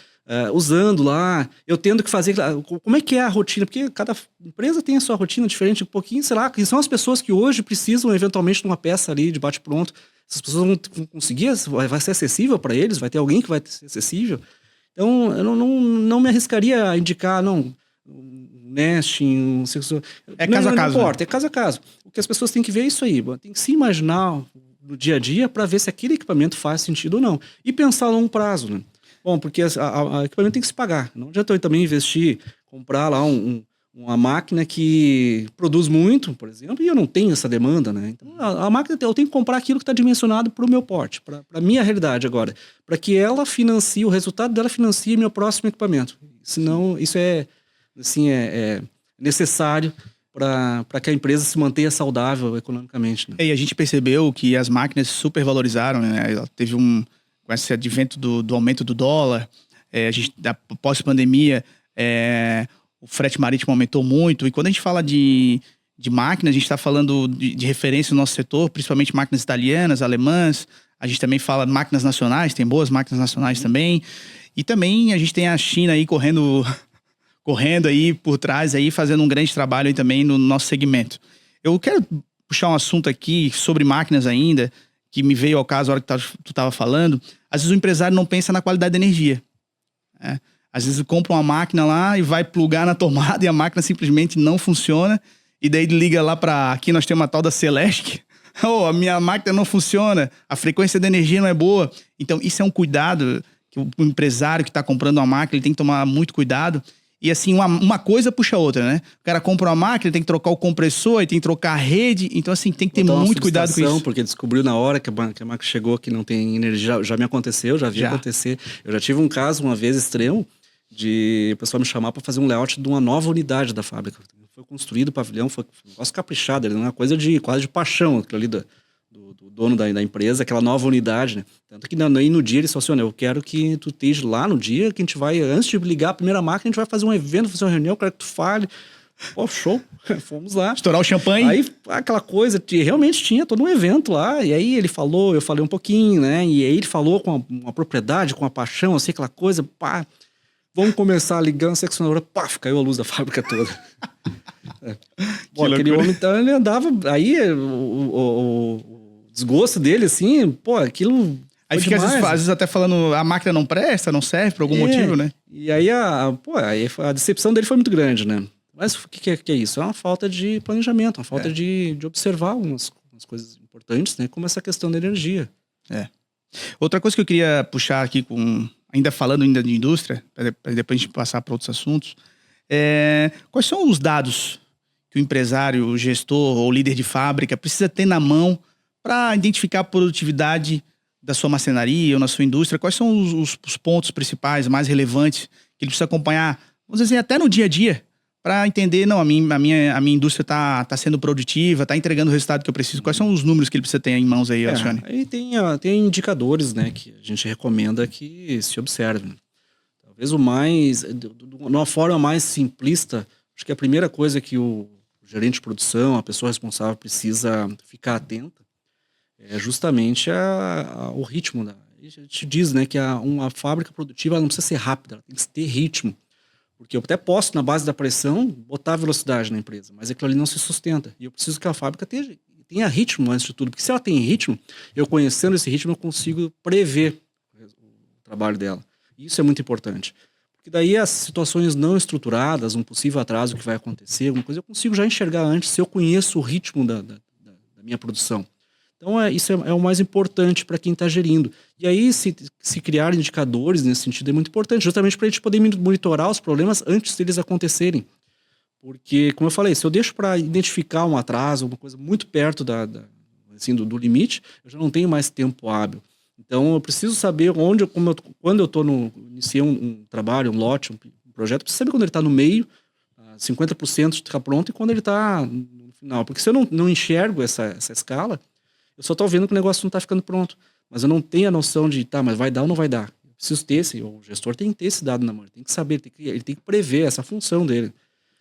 usando lá, eu tendo que fazer... Como é que é a rotina? Porque cada empresa tem a sua rotina diferente, um pouquinho, sei lá, que são as pessoas que hoje precisam eventualmente de uma peça ali de bate-pronto. Essas pessoas vão conseguir, vai ser acessível para eles, vai ter alguém que vai ser acessível. Então, eu não me arriscaria a indicar, um nesting, é caso a caso. Não importa, é caso a caso. O que as pessoas têm que ver é isso aí, tem que se imaginar no dia a dia para ver se aquele equipamento faz sentido ou não. E pensar a longo prazo, né? Bom, porque o equipamento tem que se pagar. Não adianta eu também investir, comprar lá uma máquina que produz muito, por exemplo, e eu não tenho essa demanda, né? Então, a máquina, eu tenho que comprar aquilo que está dimensionado para o meu porte, para a minha realidade agora, para que ela financie, o resultado dela financie meu próximo equipamento. Senão, isso é necessário para que a empresa se mantenha saudável economicamente. Né? E a gente percebeu que as máquinas supervalorizaram, né? Teve com esse advento do aumento do dólar, da pós-pandemia, o frete marítimo aumentou muito. E quando a gente fala de máquinas, a gente está falando de referência no nosso setor, principalmente máquinas italianas, alemãs. A gente também fala de máquinas nacionais, tem boas máquinas nacionais também. E também a gente tem a China aí correndo aí por trás, aí, fazendo um grande trabalho aí também no nosso segmento. Eu quero puxar um assunto aqui sobre máquinas ainda, que me veio ao caso na hora que tu estava falando. Às vezes o empresário não pensa na qualidade da energia. Às vezes compra uma máquina lá e vai plugar na tomada e a máquina simplesmente não funciona. E daí liga lá para... Aqui nós temos uma tal da Celesc. A minha máquina não funciona, a frequência da energia não é boa. Então isso é um cuidado que o empresário que está comprando uma máquina ele tem que tomar muito cuidado. E assim, uma coisa puxa a outra, né? O cara compra uma máquina, tem que trocar o compressor, tem que trocar a rede. Então, assim, tem que ter muito cuidado com isso. Porque descobriu na hora que a máquina chegou que não tem energia. Já me aconteceu, já vi acontecer. Eu já tive um caso uma vez extremo de o pessoal me chamar para fazer um layout de uma nova unidade da fábrica. Foi construído o pavilhão, foi um negócio caprichado, era uma coisa quase de paixão, aquilo ali do dono da empresa, aquela nova unidade, né? Tanto que no dia ele falou assim, eu quero que tu esteja lá no dia, que a gente vai, antes de ligar a primeira máquina, a gente vai fazer um evento, fazer uma reunião, eu quero que tu fale. Pô, show, fomos lá. Estourar o champanhe. Aí aquela coisa, realmente tinha todo um evento lá, e aí ele falou, eu falei um pouquinho, né? E aí ele falou com uma propriedade, com uma paixão, assim, aquela coisa, pá, vamos começar a ligar a seccionadora, pá, caiu a luz da fábrica toda. Pô, aquele homem, então, ele andava, aí o desgosto dele, assim, pô, aquilo... Aí fica às vezes até falando, a máquina não presta, não serve por algum motivo, né? E aí a decepção dele foi muito grande, né? Mas o que é isso? É uma falta de planejamento, uma falta de observar algumas coisas importantes, né? Como essa questão da energia. Outra coisa que eu queria puxar aqui, ainda falando de indústria, para depois a gente passar para outros assuntos, quais são os dados que o empresário, o gestor ou líder de fábrica precisa ter na mão para identificar a produtividade da sua marcenaria ou na sua indústria? Quais são os pontos principais, mais relevantes, que ele precisa acompanhar, vamos dizer, até no dia a dia, para entender, não, a minha indústria está sendo produtiva, está entregando o resultado que eu preciso. Quais são os números que ele precisa ter em mãos aí, Alcione? Aí tem indicadores, né, que a gente recomenda que se observe. Talvez de uma forma mais simplista, acho que a primeira coisa que o gerente de produção, a pessoa responsável precisa ficar atenta é justamente o ritmo. A gente diz, né, que uma fábrica produtiva ela não precisa ser rápida, ela tem que ter ritmo. Porque eu até posso, na base da pressão, botar velocidade na empresa, mas aquilo ali não se sustenta. E eu preciso que a fábrica tenha ritmo antes de tudo. Porque se ela tem ritmo, eu conhecendo esse ritmo, eu consigo prever o trabalho dela. E isso é muito importante. Porque daí as situações não estruturadas, um possível atraso que vai acontecer, alguma coisa, eu consigo já enxergar antes se eu conheço o ritmo da minha produção. Então, isso é o mais importante para quem está gerindo. E aí, se criar indicadores nesse sentido é muito importante, justamente para a gente poder monitorar os problemas antes deles acontecerem. Porque, como eu falei, se eu deixo para identificar um atraso, uma coisa muito perto do limite, eu já não tenho mais tempo hábil. Então, eu preciso saber quando eu iniciei um trabalho, um lote, um projeto, eu preciso saber quando ele está no meio, 50% está pronto, e quando ele está no final. Porque se eu não enxergo essa escala, eu só estou vendo que o negócio não está ficando pronto. Mas eu não tenho a noção de, mas vai dar ou não vai dar. Eu preciso ter o gestor tem que ter esse dado na mão. Ele tem que saber, ele tem que prever essa função dele.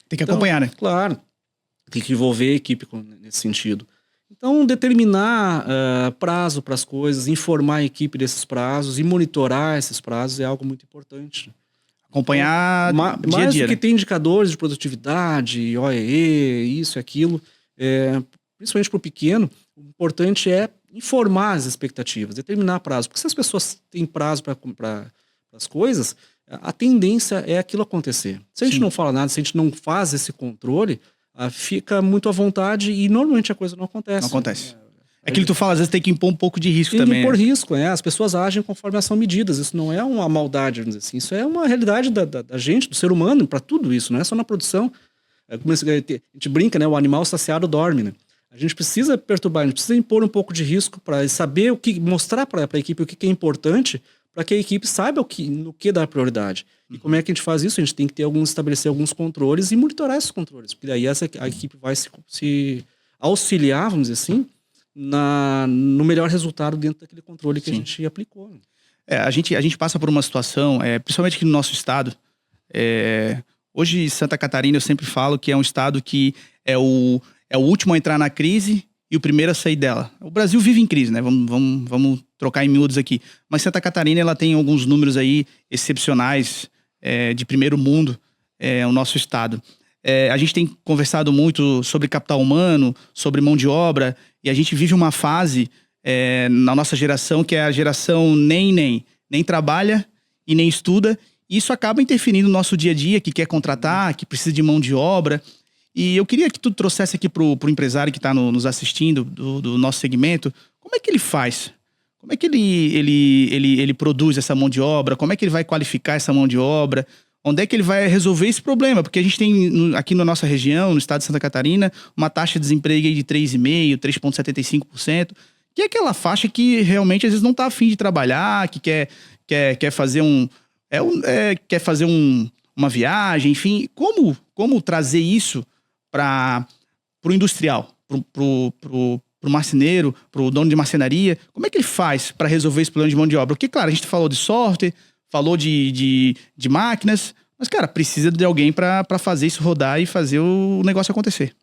Tem que acompanhar, né? Claro. Tem que envolver a equipe nesse sentido. Então, determinar prazo para as coisas, informar a equipe desses prazos e monitorar esses prazos é algo muito importante. Acompanhar então, dia a mais dia, do que né? tem indicadores de produtividade, OEE, isso e aquilo, principalmente para o pequeno, o importante é informar as expectativas, determinar prazo. Porque se as pessoas têm prazo para as coisas, a tendência é aquilo acontecer. Se a gente não fala nada, se a gente não faz esse controle, fica muito à vontade e normalmente a coisa não acontece. Não acontece. Aquilo que tu fala, às vezes tem que impor um pouco de risco também. Tem que impor risco, as pessoas agem conforme elas são medidas. Isso não é uma maldade, vamos dizer assim. Isso é uma realidade da gente, do ser humano, para tudo isso, não é só na produção. A gente brinca, né? O animal saciado dorme, né? A gente precisa perturbar, a gente precisa impor um pouco de risco para saber mostrar para a equipe o que é importante, para que a equipe saiba no que dar prioridade. E como é que a gente faz isso? A gente tem que estabelecer alguns controles e monitorar esses controles, porque daí a equipe vai se auxiliar, vamos dizer assim, no melhor resultado dentro daquele controle que a gente aplicou. A gente passa por uma situação, principalmente aqui no nosso estado. Hoje, Santa Catarina, eu sempre falo que é um estado que é o último a entrar na crise e o primeiro a sair dela. O Brasil vive em crise, né? Vamos trocar em miúdos aqui. Mas Santa Catarina, ela tem alguns números aí excepcionais, de primeiro mundo, o nosso estado. A gente tem conversado muito sobre capital humano, sobre mão de obra, e a gente vive uma fase na nossa geração que é a geração nem trabalha e nem estuda. E isso acaba interferindo no nosso dia a dia, que quer contratar, que precisa de mão de obra. E eu queria que tu trouxesse aqui pro empresário que está nos assistindo do nosso segmento, como é que ele faz? Como é que ele produz essa mão de obra? Como é que ele vai qualificar essa mão de obra? Onde é que ele vai resolver esse problema? Porque a gente tem aqui na nossa região, no estado de Santa Catarina, uma taxa de desemprego aí de 3,5%, 3,75%, que é aquela faixa que realmente às vezes não está afim de trabalhar, que quer fazer uma viagem, enfim. Como trazer isso para o industrial, pro marceneiro, pro dono de marcenaria, como é que ele faz para resolver esse problema de mão de obra? Porque, claro, a gente falou de software, falou de máquinas, mas, cara, precisa de alguém para fazer isso rodar e fazer o negócio acontecer.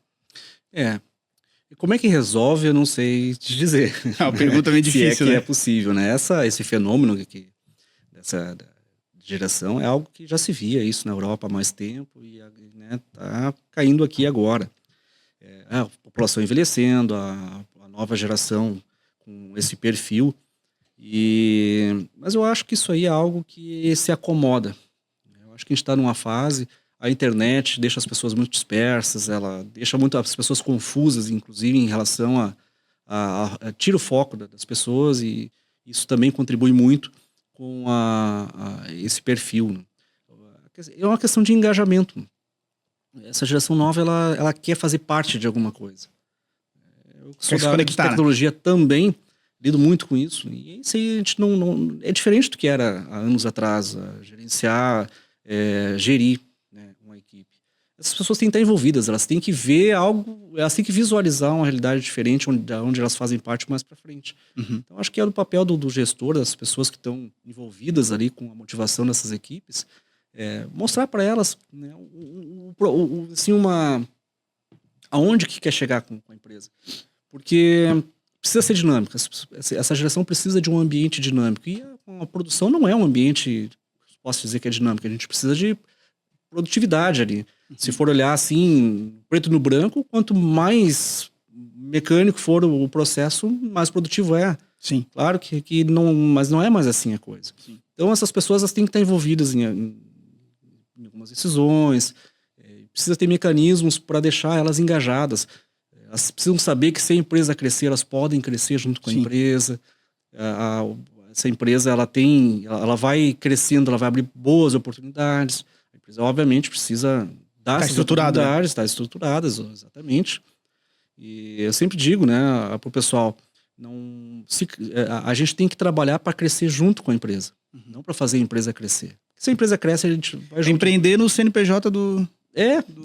E como é que resolve, eu não sei te dizer. É uma pergunta meio difícil, Se é que né? é possível, né? Esse fenômeno dessa geração é algo que já se via isso na Europa há mais tempo e, né, tá caindo aqui agora. A população envelhecendo, a nova geração com esse perfil. Mas eu acho que isso aí é algo que se acomoda. Eu acho que a gente está numa fase, a internet deixa as pessoas muito dispersas, ela deixa muito as pessoas confusas, inclusive em relação tira o foco das pessoas, e isso também contribui muito com esse perfil, né? É uma questão de engajamento. Essa geração nova, ela quer fazer parte de alguma coisa. Eu sou da área de tecnologia também, lido muito com isso. E isso aí a gente não é diferente do que era há anos atrás, gerenciar, gerir, né, uma equipe. Essas pessoas têm que estar envolvidas, elas têm que ver algo, elas têm que visualizar uma realidade diferente onde elas fazem parte mais para frente. Uhum. Então acho que é do papel do gestor, das pessoas que estão envolvidas ali com a motivação dessas equipes, mostrar para elas, né, assim, aonde que quer chegar com a empresa. Porque precisa ser dinâmica. Essa geração precisa de um ambiente dinâmico. E a produção não é um ambiente, posso dizer que é dinâmico. A gente precisa de produtividade ali. Se for olhar assim, preto no branco, quanto mais mecânico for o processo, mais produtivo é. Sim. Claro que não, mas não é mais assim a coisa. Sim. Então essas pessoas, elas têm que estar envolvidas em algumas decisões, precisa ter mecanismos para deixar elas engajadas. Elas precisam saber que se a empresa crescer, elas podem crescer junto com a empresa. Essa empresa, ela vai crescendo, ela vai abrir boas oportunidades. A empresa, obviamente, precisa dar essas oportunidades, estar estruturadas, exatamente. E eu sempre digo, né, para o pessoal, a gente tem que trabalhar para crescer junto com a empresa, não para fazer a empresa crescer. Se a empresa cresce, a gente vai junto. Empreender no CNPJ do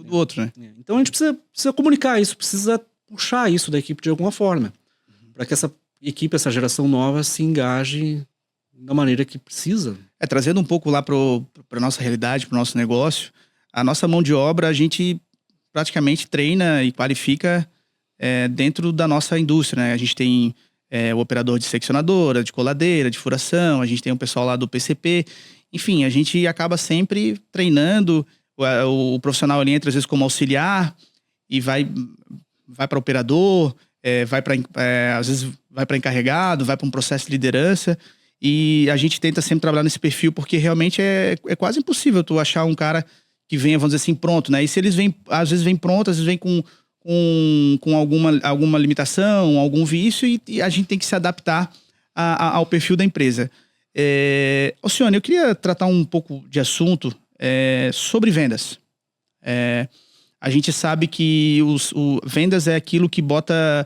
outro, né? Então a gente precisa comunicar isso, precisa puxar isso da equipe de alguma forma, para que essa equipe, essa geração nova se engaje da maneira que precisa. Trazendo um pouco lá para nossa realidade, para o nosso negócio, a nossa mão de obra a gente praticamente treina e qualifica dentro da nossa indústria, né? A gente tem o operador de seccionadora, de coladeira, de furação, a gente tem o pessoal lá do PCP. Enfim, a gente acaba sempre treinando. O profissional ali entra às vezes como auxiliar e vai para operador, às vezes vai para encarregado, vai para um processo de liderança. E a gente tenta sempre trabalhar nesse perfil, porque realmente é quase impossível tu achar um cara que venha, vamos dizer assim, pronto, né? E se eles vêm, às vezes vêm pronto, às vezes vêm com alguma limitação, algum vício, e a gente tem que se adaptar ao perfil da empresa. Alcione, eu queria tratar um pouco de assunto sobre vendas. A gente sabe que vendas é aquilo que bota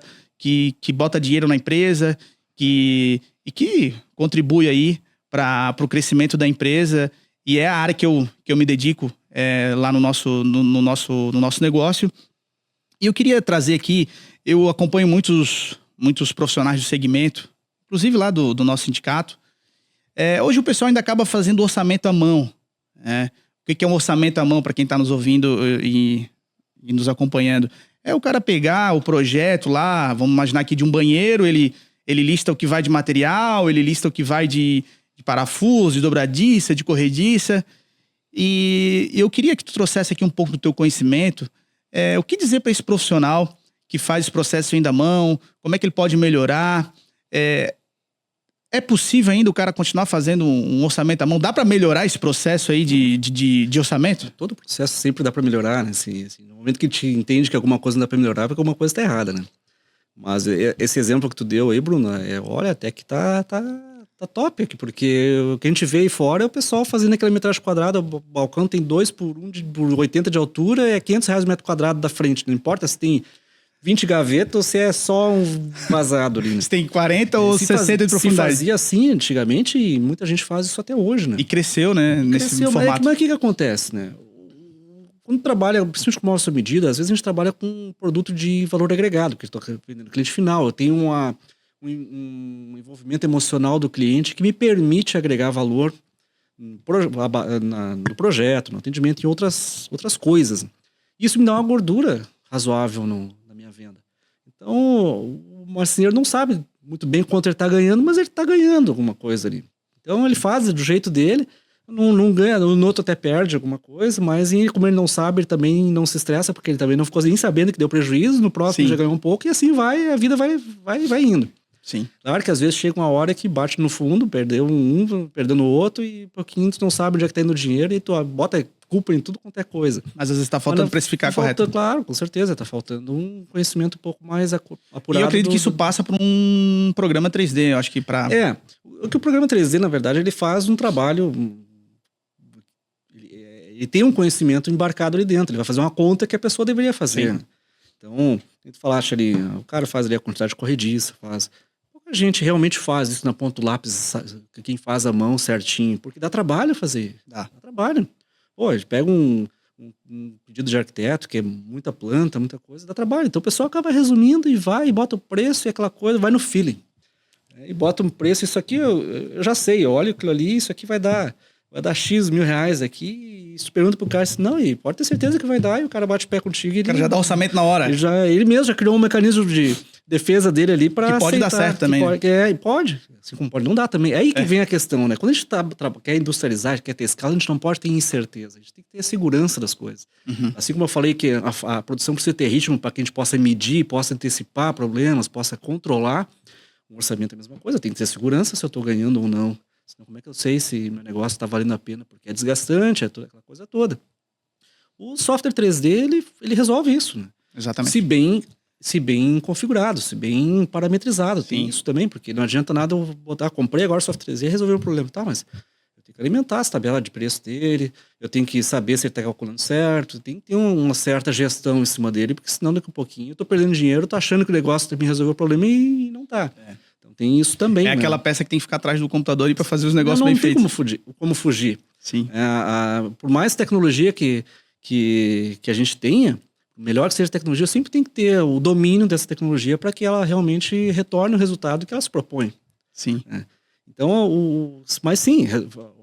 dinheiro na empresa, e que contribui aí para o crescimento da empresa, e é a área que eu me dedico lá no nosso negócio. E eu queria trazer aqui, eu acompanho muitos profissionais do segmento, inclusive lá do nosso sindicato. Hoje o pessoal ainda acaba fazendo orçamento à mão, né? O que é um orçamento à mão, para quem está nos ouvindo e nos acompanhando? É o cara pegar o projeto lá, vamos imaginar aqui de um banheiro, ele lista o que vai de material, ele lista o que vai de parafuso, de dobradiça, de corrediça. E eu queria que tu trouxesse aqui um pouco do teu conhecimento. O que dizer para esse profissional que faz esse processo ainda à mão? Como é que ele pode melhorar? É possível ainda o cara continuar fazendo um orçamento à mão? Dá para melhorar esse processo aí de orçamento? Todo o processo sempre dá para melhorar, né? Assim, no momento que te entende que alguma coisa não dá para melhorar, porque alguma coisa está errada, né? Mas esse exemplo que tu deu aí, Bruno, olha, até que tá top aqui, porque o que a gente vê aí fora é o pessoal fazendo aquela metragem quadrada, o balcão tem 2 por 80 de altura, é R$500 o metro quadrado da frente, não importa se tem 20 gavetas ou se é só um vazado ali, né? Se tem 40 ou 60 de profundidade. Se fazia assim antigamente, e muita gente faz isso até hoje, né? E cresceu, né? Nesse formato. Mas o que acontece, né? quando trabalha, principalmente com maior medida, às vezes a gente trabalha com um produto de valor agregado, que estou vendendo cliente final. Eu tenho um envolvimento emocional do cliente que me permite agregar valor no projeto, no atendimento e outras coisas. Isso me dá uma gordura razoável na minha venda. Então, o marceneiro não sabe muito bem quanto ele está ganhando, mas ele está ganhando alguma coisa ali. Então, ele faz do jeito dele, não ganha, no outro até perde alguma coisa, mas como ele não sabe, ele também não se estressa, porque ele também não ficou nem sabendo que deu prejuízo, no próximo já ganhou um pouco, e assim a vida vai indo. Sim. Claro que às vezes chega uma hora que bate no fundo, perdeu perdendo o outro, e pouquinho tu não sabe onde é que tá indo o dinheiro, e tu bota culpa em tudo quanto é coisa. Mas às vezes tá faltando precificar correto. Claro, com certeza, tá faltando um conhecimento um pouco mais apurado. E eu acredito que isso passa por um programa 3D, eu acho que para... o programa 3D, na verdade, ele faz um trabalho... Ele tem um conhecimento embarcado ali dentro, ele vai fazer uma conta que a pessoa deveria fazer. Sim. Então, tu falaste ali, o cara faz ali a quantidade de corrediça, faz... Pouca gente realmente faz isso na ponta do lápis, quem faz a mão certinho, porque dá trabalho fazer. Dá trabalho. Pô, a gente pega um pedido de arquiteto, que é muita planta, muita coisa, dá trabalho. Então o pessoal acaba resumindo e vai, e bota o preço e aquela coisa, vai no feeling. E bota um preço, isso aqui eu já sei, eu olho aquilo ali, isso aqui vai dar X mil reais aqui, e tu pergunta pro cara assim, não, e pode ter certeza que vai dar, e o cara bate o pé contigo. O cara já dá orçamento na hora. Ele mesmo já criou um mecanismo de defesa dele ali para que pode aceitar, dar certo também. Pode, assim como pode não dar também. É aí que vem a questão, né? Quando a gente quer industrializar, quer ter escala, a gente não pode ter incerteza. A gente tem que ter a segurança das coisas. Uhum. Assim como eu falei que a produção precisa ter ritmo para que a gente possa medir, possa antecipar problemas, possa controlar. O orçamento é a mesma coisa. Tem que ter segurança se eu estou ganhando ou não. Senão, como é que eu sei se meu negócio está valendo a pena? Porque é desgastante, é toda aquela coisa toda. O software 3D, ele resolve isso, né? Exatamente. Se bem configurado, se bem parametrizado. Sim. Tem isso também, porque não adianta nada eu botar, comprei agora o software 3D e resolver o problema. Tá, mas eu tenho que alimentar essa tabela de preço dele, eu tenho que saber se ele está calculando certo, tem que ter uma certa gestão em cima dele, porque senão daqui a pouquinho eu estou perdendo dinheiro, estou achando que o negócio também resolveu o problema e não está. Então tem isso também. É aquela peça que tem que ficar atrás do computador para fazer os negócios bem feitos. Não tem como fugir. Sim. Por mais tecnologia que a gente tenha, melhor que seja a tecnologia, sempre tem que ter o domínio dessa tecnologia para que ela realmente retorne o resultado que ela se propõe. Sim. Então, mas sim,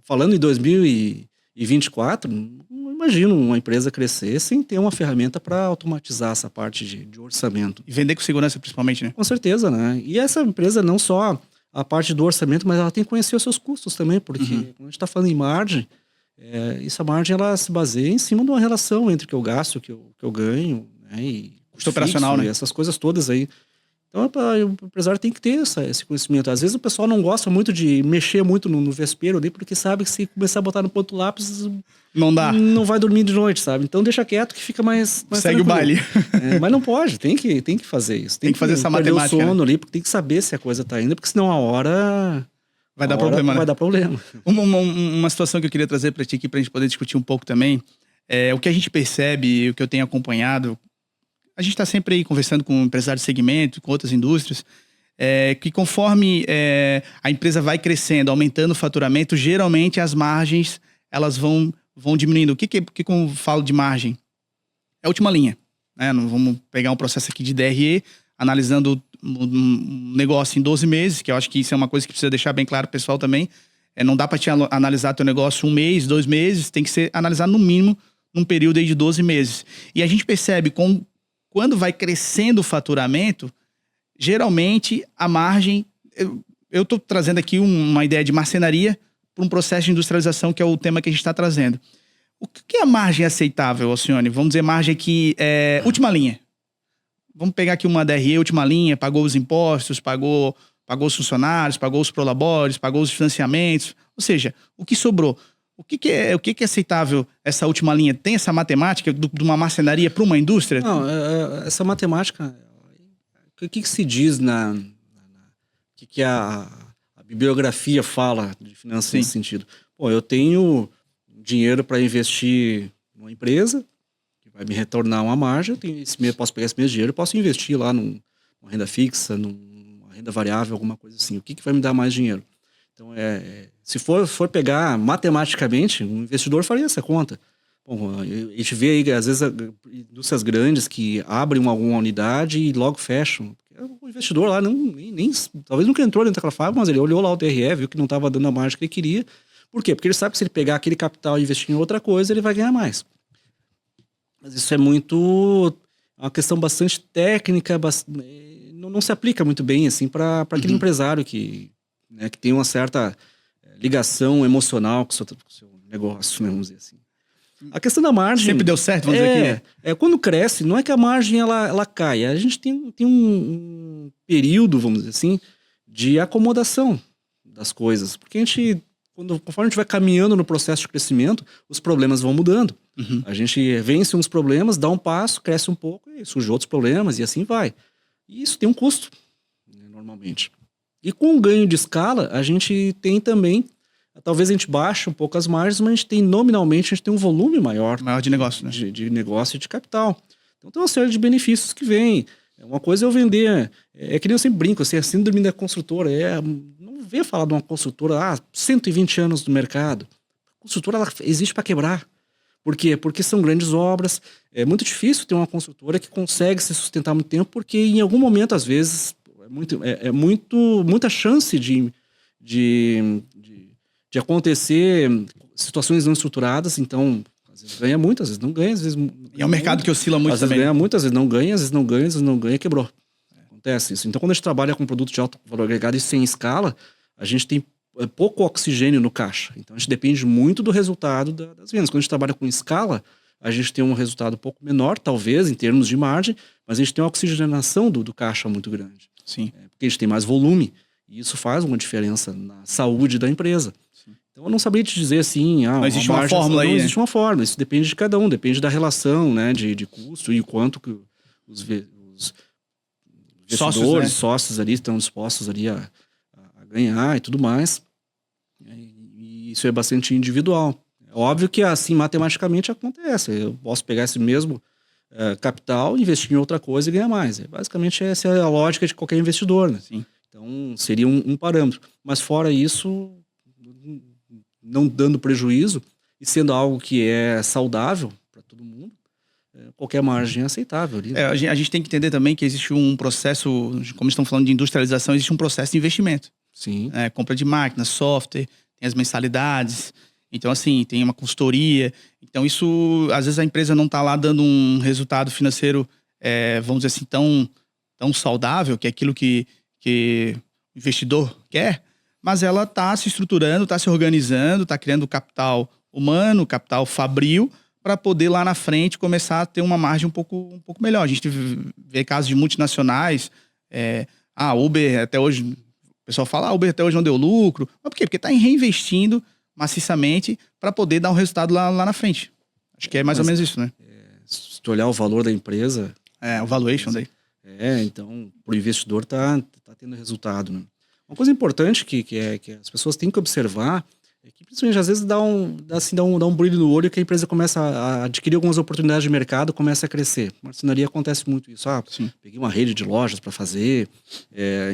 falando em 2024, não imagino uma empresa crescer sem ter uma ferramenta para automatizar essa parte de orçamento. E vender com segurança, principalmente, né? Com certeza, né? E essa empresa não só a parte do orçamento, mas ela tem que conhecer os seus custos também, porque quando a gente está falando em margem, essa margem ela se baseia em cima de uma relação entre o que eu gasto, o que eu ganho, né? E custo operacional, né? E essas coisas todas aí. Então, o empresário tem que ter esse conhecimento. Às vezes o pessoal não gosta muito de mexer muito no vespeiro ali, porque sabe que se começar a botar no ponto lápis, não dá. Não vai dormir de noite, sabe? Então deixa quieto que fica mais segue tranquilo. O baile. Mas não pode, tem que fazer isso. Tem que fazer essa matemática. O sono ali, porque tem que saber se a coisa tá indo, porque senão a hora... Vai dar problema, né? Vai dar problema. Uma situação que eu queria trazer para ti aqui, pra gente poder discutir um pouco também, o que a gente percebe, o que eu tenho acompanhado, a gente está sempre aí conversando com empresários de segmento, com outras indústrias, que conforme a empresa vai crescendo, aumentando o faturamento, geralmente as margens elas vão diminuindo. O que eu falo de margem? É a última linha. Né? Não vamos pegar um processo aqui de DRE, analisando um negócio em 12 meses, que eu acho que isso é uma coisa que precisa deixar bem claro pro pessoal também. Não dá para te analisar teu negócio 1 mês, 2 meses, tem que ser analisado no mínimo num período aí de 12 meses. E a gente percebe quando vai crescendo o faturamento, geralmente a margem... Eu estou trazendo aqui uma ideia de marcenaria para um processo de industrialização, que é o tema que a gente está trazendo. O que é a margem aceitável, Alcione? Vamos dizer margem que é última linha. Vamos pegar aqui uma DRE, última linha, pagou os impostos, pagou os funcionários, pagou os prolabores, pagou os financiamentos. Ou seja, o que sobrou? O que é aceitável essa última linha? Tem essa matemática de uma marcenaria para uma indústria? Não, essa matemática... O que se diz o que a bibliografia fala de finanças nesse sentido? Pô, eu tenho dinheiro para investir numa empresa que vai me retornar uma margem, posso pegar esse mesmo dinheiro e posso investir lá numa renda fixa, numa renda variável, alguma coisa assim. O que vai me dar mais dinheiro? Então, se for pegar matematicamente, um investidor faria essa conta. Bom, a gente vê aí, às vezes, indústrias grandes que abrem alguma unidade e logo fecham. O investidor lá talvez nunca entrou dentro daquela fábrica, mas ele olhou lá o TRE, viu que não estava dando a margem que ele queria. Por quê? Porque ele sabe que se ele pegar aquele capital e investir em outra coisa, ele vai ganhar mais. Mas isso é uma questão bastante técnica, não se aplica muito bem assim para aquele empresário que tem uma certa ligação emocional com o seu negócio, né, vamos dizer assim. A questão da margem... Sempre deu certo, vamos dizer aqui. Quando cresce, não é que a margem ela cai. A gente tem um período, vamos dizer assim, de acomodação das coisas. Porque conforme a gente vai caminhando no processo de crescimento, os problemas vão mudando. Uhum. A gente vence uns problemas, dá um passo, cresce um pouco e surge outros problemas e assim vai. E isso tem um custo, né, normalmente. E com o ganho de escala, a gente tem também... Talvez a gente baixe um pouco as margens, mas a gente tem nominalmente um volume maior de negócio, né? De negócio e de capital. Então tem uma série de benefícios que vem. Uma coisa é eu vender, que nem eu sempre brinco, assim, a síndrome da construtora. Não venha falar de uma construtora, 120 anos no mercado. A construtora ela existe para quebrar. Por quê? Porque são grandes obras. É muito difícil ter uma construtora que consegue se sustentar muito tempo, porque em algum momento, às vezes, muita chance de acontecer situações não estruturadas, então às vezes ganha muito, às vezes não ganha, às vezes... E é um mercado que oscila muito também. Às vezes ganha muito, às vezes não ganha, às vezes não ganha, às vezes não ganha, quebrou. Acontece isso. Então quando a gente trabalha com produto de alto valor agregado e sem escala, a gente tem pouco oxigênio no caixa. Então a gente depende muito do resultado das vendas. Quando a gente trabalha com escala, a gente tem um resultado um pouco menor, talvez, em termos de margem, mas a gente tem uma oxigenação do caixa muito grande. Sim. Porque a gente tem mais volume. E isso faz uma diferença na saúde da empresa. Sim. Então eu não sabia te dizer assim... não existe uma fórmula aí. Não existe uma fórmula. Isso depende de cada um. Depende da relação, né, de custo e quanto que os investidores, sócios ali estão dispostos ali a ganhar e tudo mais. E isso é bastante individual. É óbvio que assim matematicamente acontece. Eu posso pegar esse mesmo capital, investir em outra coisa e ganhar mais. Basicamente essa é a lógica de qualquer investidor, né? Sim. Então seria um parâmetro. Mas fora isso, não dando prejuízo e sendo algo que é saudável para todo mundo, qualquer margem é aceitável. Ali, né? A gente tem que entender também que existe um processo, como estamos falando de industrialização, existe um processo de investimento. Sim. Compra de máquinas, software, tem as mensalidades. Então, assim, tem uma consultoria. Então, isso, às vezes a empresa não está lá dando um resultado financeiro, vamos dizer assim, tão saudável, que é aquilo que o investidor quer, mas ela está se estruturando, está se organizando, está criando capital humano, capital fabril, para poder lá na frente começar a ter uma margem um pouco melhor. A gente vê casos de multinacionais, Uber até hoje, o pessoal fala, Uber até hoje não deu lucro. Mas por quê? Porque está reinvestindo maciçamente para poder dar um resultado lá na frente. Acho que é mais ou menos isso, né? Se tu olhar o valor da empresa... o valuation daí. Então, para o investidor tá tendo resultado, né? Uma coisa importante que as pessoas têm que observar é que, principalmente, às vezes dá um brilho no olho que a empresa começa a adquirir algumas oportunidades de mercado, começa a crescer. Na marcenaria acontece muito isso. Peguei uma rede de lojas para fazer,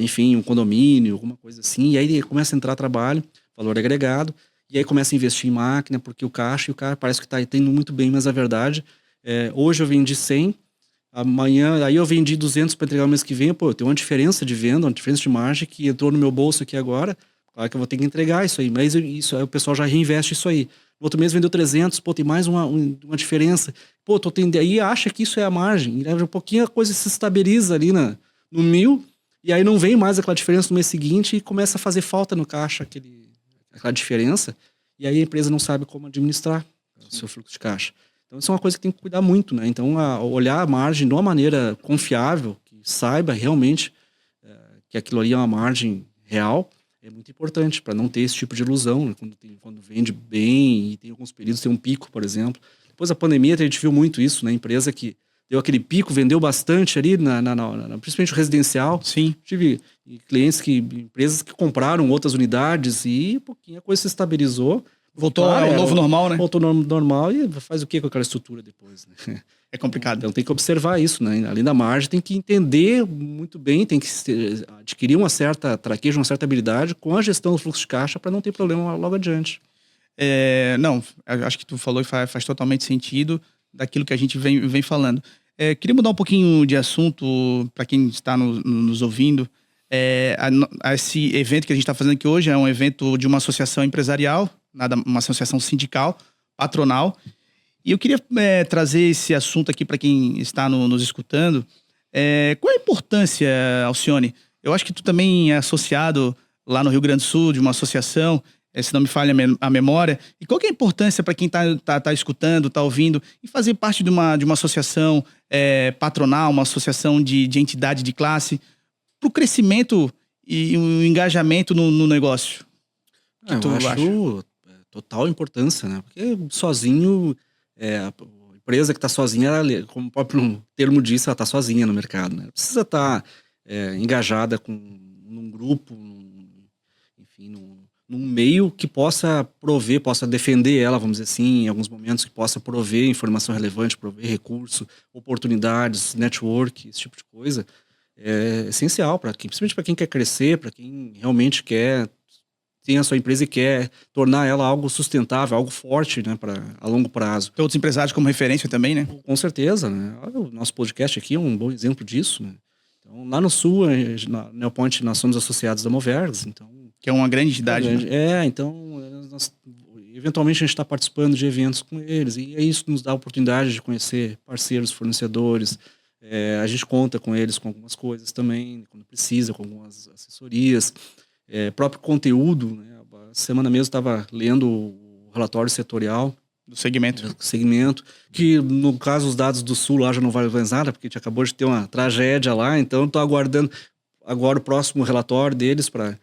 enfim, um condomínio, alguma coisa assim, e aí começa a entrar trabalho, valor agregado, e aí começa a investir em máquina, porque o caixa, e o cara parece que está tendo muito bem, mas a verdade, hoje eu vendi 100, amanhã, aí eu vendi 200 para entregar o mês que vem, eu tenho uma diferença de venda, uma diferença de margem que entrou no meu bolso aqui agora, claro que eu vou ter que entregar isso aí, mas isso aí o pessoal já reinveste isso aí. No outro mês vendeu 300, tem mais uma diferença. Aí acha que isso é a margem, e leva um pouquinho a coisa se estabiliza ali no 1.000, e aí não vem mais aquela diferença no mês seguinte e começa a fazer falta no caixa aquela diferença, e aí a empresa não sabe como administrar o seu fluxo de caixa. Então isso é uma coisa que tem que cuidar muito, né? Então olhar a margem de uma maneira confiável, que saiba realmente que aquilo ali é uma margem real, é muito importante para não ter esse tipo de ilusão, né? Quando vende bem e tem alguns períodos, tem um pico, por exemplo. Depois da pandemia a gente viu muito isso, né? Empresa que deu aquele pico, vendeu bastante ali, principalmente o residencial. Sim. Tive empresas que compraram outras unidades e pouquinho a coisa se estabilizou. Voltou ao novo normal, né? Voltou ao normal e faz o que com aquela estrutura depois, né? É complicado. Então tem que observar isso, né? Além da margem, tem que entender muito bem, tem que adquirir uma certa traquejo, uma certa habilidade com a gestão do fluxo de caixa para não ter problema logo adiante. Não, acho que tu falou e faz totalmente sentido daquilo que a gente vem falando. Queria mudar um pouquinho de assunto para quem está nos ouvindo. Esse evento que a gente está fazendo aqui hoje é um evento de uma associação empresarial, uma associação sindical, patronal. E eu queria trazer esse assunto aqui para quem está nos escutando. Qual a importância, Alcione? Eu acho que tu também é associado lá no Rio Grande do Sul de uma associação, se não me falha a memória. E qual que é a importância para quem está escutando, está ouvindo, e fazer parte de uma associação patronal, uma associação de entidade de classe, para o crescimento e o engajamento no negócio? Eu acho total importância, né? Porque sozinho, a empresa que está sozinha, como o próprio termo diz, ela está sozinha no mercado, né? Precisa estar engajada num grupo, enfim, num meio que possa prover, possa defender ela, vamos dizer assim, em alguns momentos, que possa prover informação relevante, prover recurso, oportunidades, network, esse tipo de coisa. É essencial principalmente para quem quer crescer, para quem realmente tem a sua empresa e quer tornar ela algo sustentável, algo forte, né, a longo prazo. Tem outros empresários como referência também, né? Com certeza, né? O nosso podcast aqui é um bom exemplo disso, né? Então, lá no Sul, na Neopoint, nós somos associados da Movergs, então... Que é uma grande entidade, né? Então, eventualmente a gente está participando de eventos com eles, e isso nos dá a oportunidade de conhecer parceiros, fornecedores. A gente conta com eles com algumas coisas também, quando precisa, com algumas assessorias. Próprio conteúdo, né? A semana mesmo estava lendo o relatório setorial do segmento, que no caso os dados do Sul lá já não valem mais nada, porque a gente acabou de ter uma tragédia lá, então estou aguardando agora o próximo relatório deles para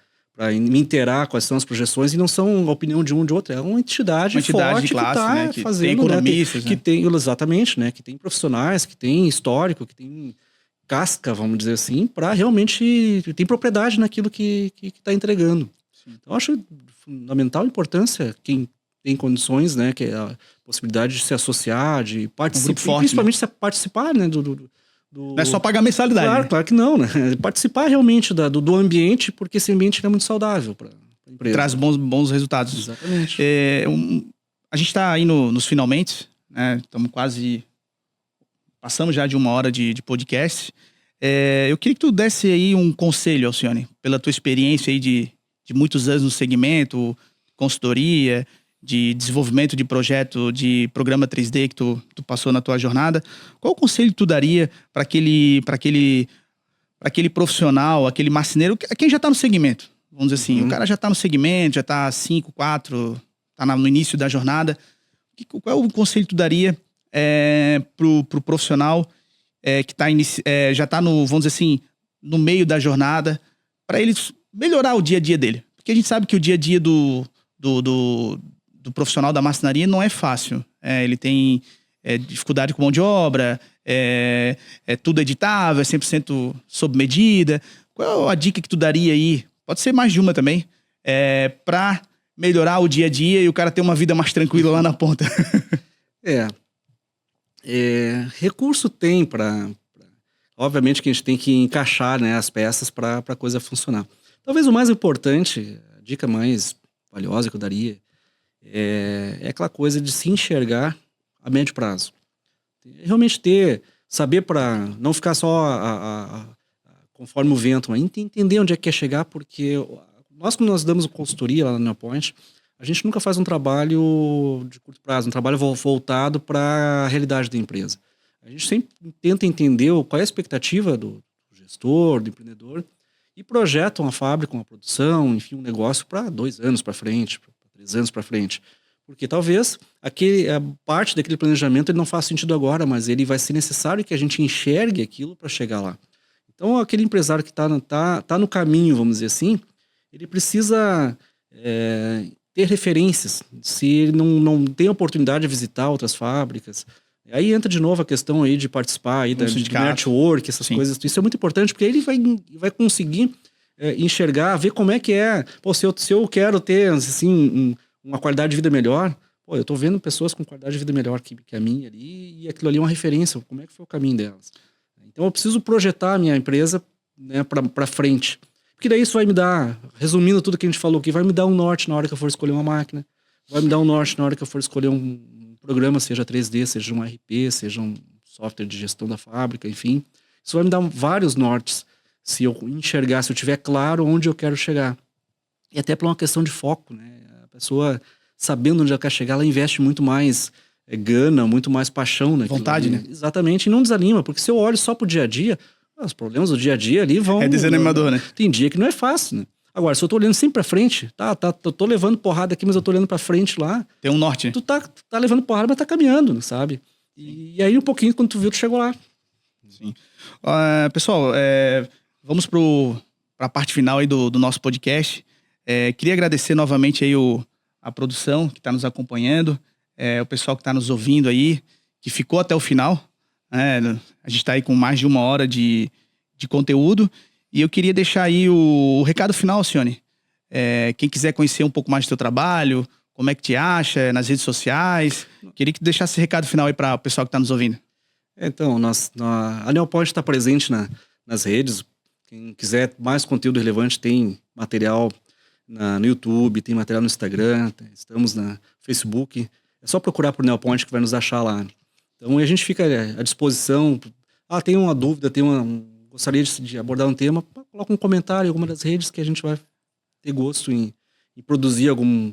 me inteirar quais são as projeções, e não são a opinião de um ou de outro, é uma entidade forte de classe, que está, né? Que fazendo, tem economistas, que tem, exatamente, né? Que tem profissionais, que tem histórico, que tem casca, vamos dizer assim, para realmente tem propriedade naquilo que está entregando. Sim. Então, eu acho fundamental a importância, quem tem condições, né? Que é a possibilidade de se associar, de participar, forte, principalmente né? Participar, né? Não é só pagar mensalidade. Claro, né? Claro que não, né? Participar realmente do ambiente, porque esse ambiente é muito saudável para a empresa. Traz bons resultados. Exatamente. A gente está aí nos finalmente, né? Estamos quase... Passamos já de 1 hora de podcast. Eu queria que tu desse aí um conselho, Alcione, pela tua experiência aí de muitos anos no segmento, consultoria, de desenvolvimento de projeto, de programa 3D que tu passou na tua jornada. Qual o conselho que tu daria para aquele profissional, aquele marceneiro, quem já está no segmento? Vamos dizer assim, o cara já está no segmento, já está 5, 4, está no início da jornada. Qual é o conselho que tu daria pro profissional que já está vamos dizer assim, no meio da jornada, para ele melhorar o dia a dia dele? Porque a gente sabe que o dia a dia do profissional da marcenaria não é fácil. Ele tem dificuldade com mão de obra, tudo editável, 100% sob medida. Qual é a dica que tu daria aí? Pode ser mais de uma também, para melhorar o dia a dia e o cara ter uma vida mais tranquila lá na ponta. Recurso tem obviamente que a gente tem que encaixar, né, as peças para a coisa funcionar. Talvez o mais importante, a dica mais valiosa que eu daria, é aquela coisa de se enxergar a médio prazo. Realmente saber para não ficar só conforme o vento, mas entender onde é que quer chegar, porque quando nós damos consultoria lá na Neopoint, a gente nunca faz um trabalho de curto prazo, um trabalho voltado para a realidade da empresa. A gente sempre tenta entender qual é a expectativa do gestor, do empreendedor, e projeta uma fábrica, uma produção, enfim, um negócio para 2 anos para frente, para 3 anos para frente. Porque talvez a parte daquele planejamento ele não faça sentido agora, mas ele vai ser necessário que a gente enxergue aquilo para chegar lá. Então, aquele empresário que tá no caminho, vamos dizer assim, ele precisa ter referências. Se ele não tem oportunidade de visitar outras fábricas, aí entra de novo a questão aí de participar aí de network, essas Sim. coisas. Isso é muito importante, porque aí ele vai conseguir enxergar, ver como é que é. Pô, se eu quero ter, assim, uma qualidade de vida melhor, pô, eu tô vendo pessoas com qualidade de vida melhor que a minha ali, e aquilo ali é uma referência, como é que foi o caminho delas. Então eu preciso projetar a minha empresa, né, para frente. Porque daí isso vai me dar, resumindo tudo que a gente falou aqui, vai me dar um norte na hora que eu for escolher uma máquina, vai me dar um norte na hora que eu for escolher um programa, seja 3D, seja um RP, seja um software de gestão da fábrica, enfim. Isso vai me dar vários nortes, se eu enxergar, se eu tiver claro onde eu quero chegar. E até por uma questão de foco, né? A pessoa, sabendo onde ela quer chegar, ela investe muito mais gana, muito mais paixão naquilo. Vontade, ali, né? Exatamente, e não desanima, porque se eu olho só pro dia a dia, os problemas do dia a dia ali vão... É desanimador, né? Tem dia que não é fácil, né? Agora, se eu tô olhando sempre pra frente, eu tô levando porrada aqui, mas eu tô olhando pra frente lá, Tem um norte, né? tu tá levando porrada, mas tá caminhando, sabe? E aí, um pouquinho, quando tu viu, tu chegou lá. Sim. Pessoal, vamos para a parte final aí do nosso podcast. Queria agradecer novamente aí a produção que está nos acompanhando, o pessoal que está nos ouvindo aí, que ficou até o final. A gente está aí com mais de 1 hora de conteúdo. E eu queria deixar aí o recado final, Alcione. Quem quiser conhecer um pouco mais do teu trabalho, como é que te acha, nas redes sociais. Queria que tu deixasse esse recado final aí para o pessoal que está nos ouvindo. Então, a Neopoint está presente nas redes. Quem quiser mais conteúdo relevante, tem material no YouTube, tem material no Instagram, estamos no Facebook. É só procurar por Neopoint que vai nos achar lá. Então, a gente fica à disposição. Tem uma dúvida, gostaria de abordar um tema, coloca um comentário em alguma das redes que a gente vai ter gosto em produzir algum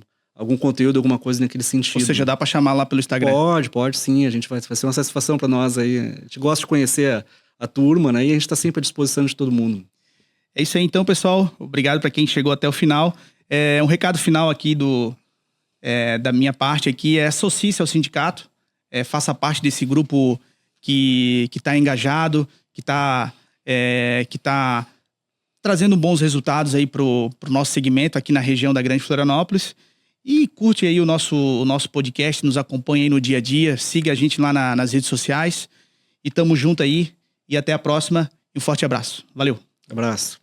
conteúdo, alguma coisa naquele sentido. Ou seja, dá para chamar lá pelo Instagram? Pode sim. A gente vai ser uma satisfação para nós aí. A gente gosta de conhecer a turma, né? E a gente está sempre à disposição de todo mundo. É isso aí então, pessoal. Obrigado para quem chegou até o final. Um recado final aqui da minha parte aqui associe-se ao sindicato, faça parte desse grupo que está engajado, que está trazendo bons resultados aí pro nosso segmento aqui na região da Grande Florianópolis. E curte aí o nosso podcast, nos acompanha aí no dia a dia, siga a gente lá nas redes sociais. E tamo junto aí. E até a próxima. E um forte abraço. Valeu. Abraço.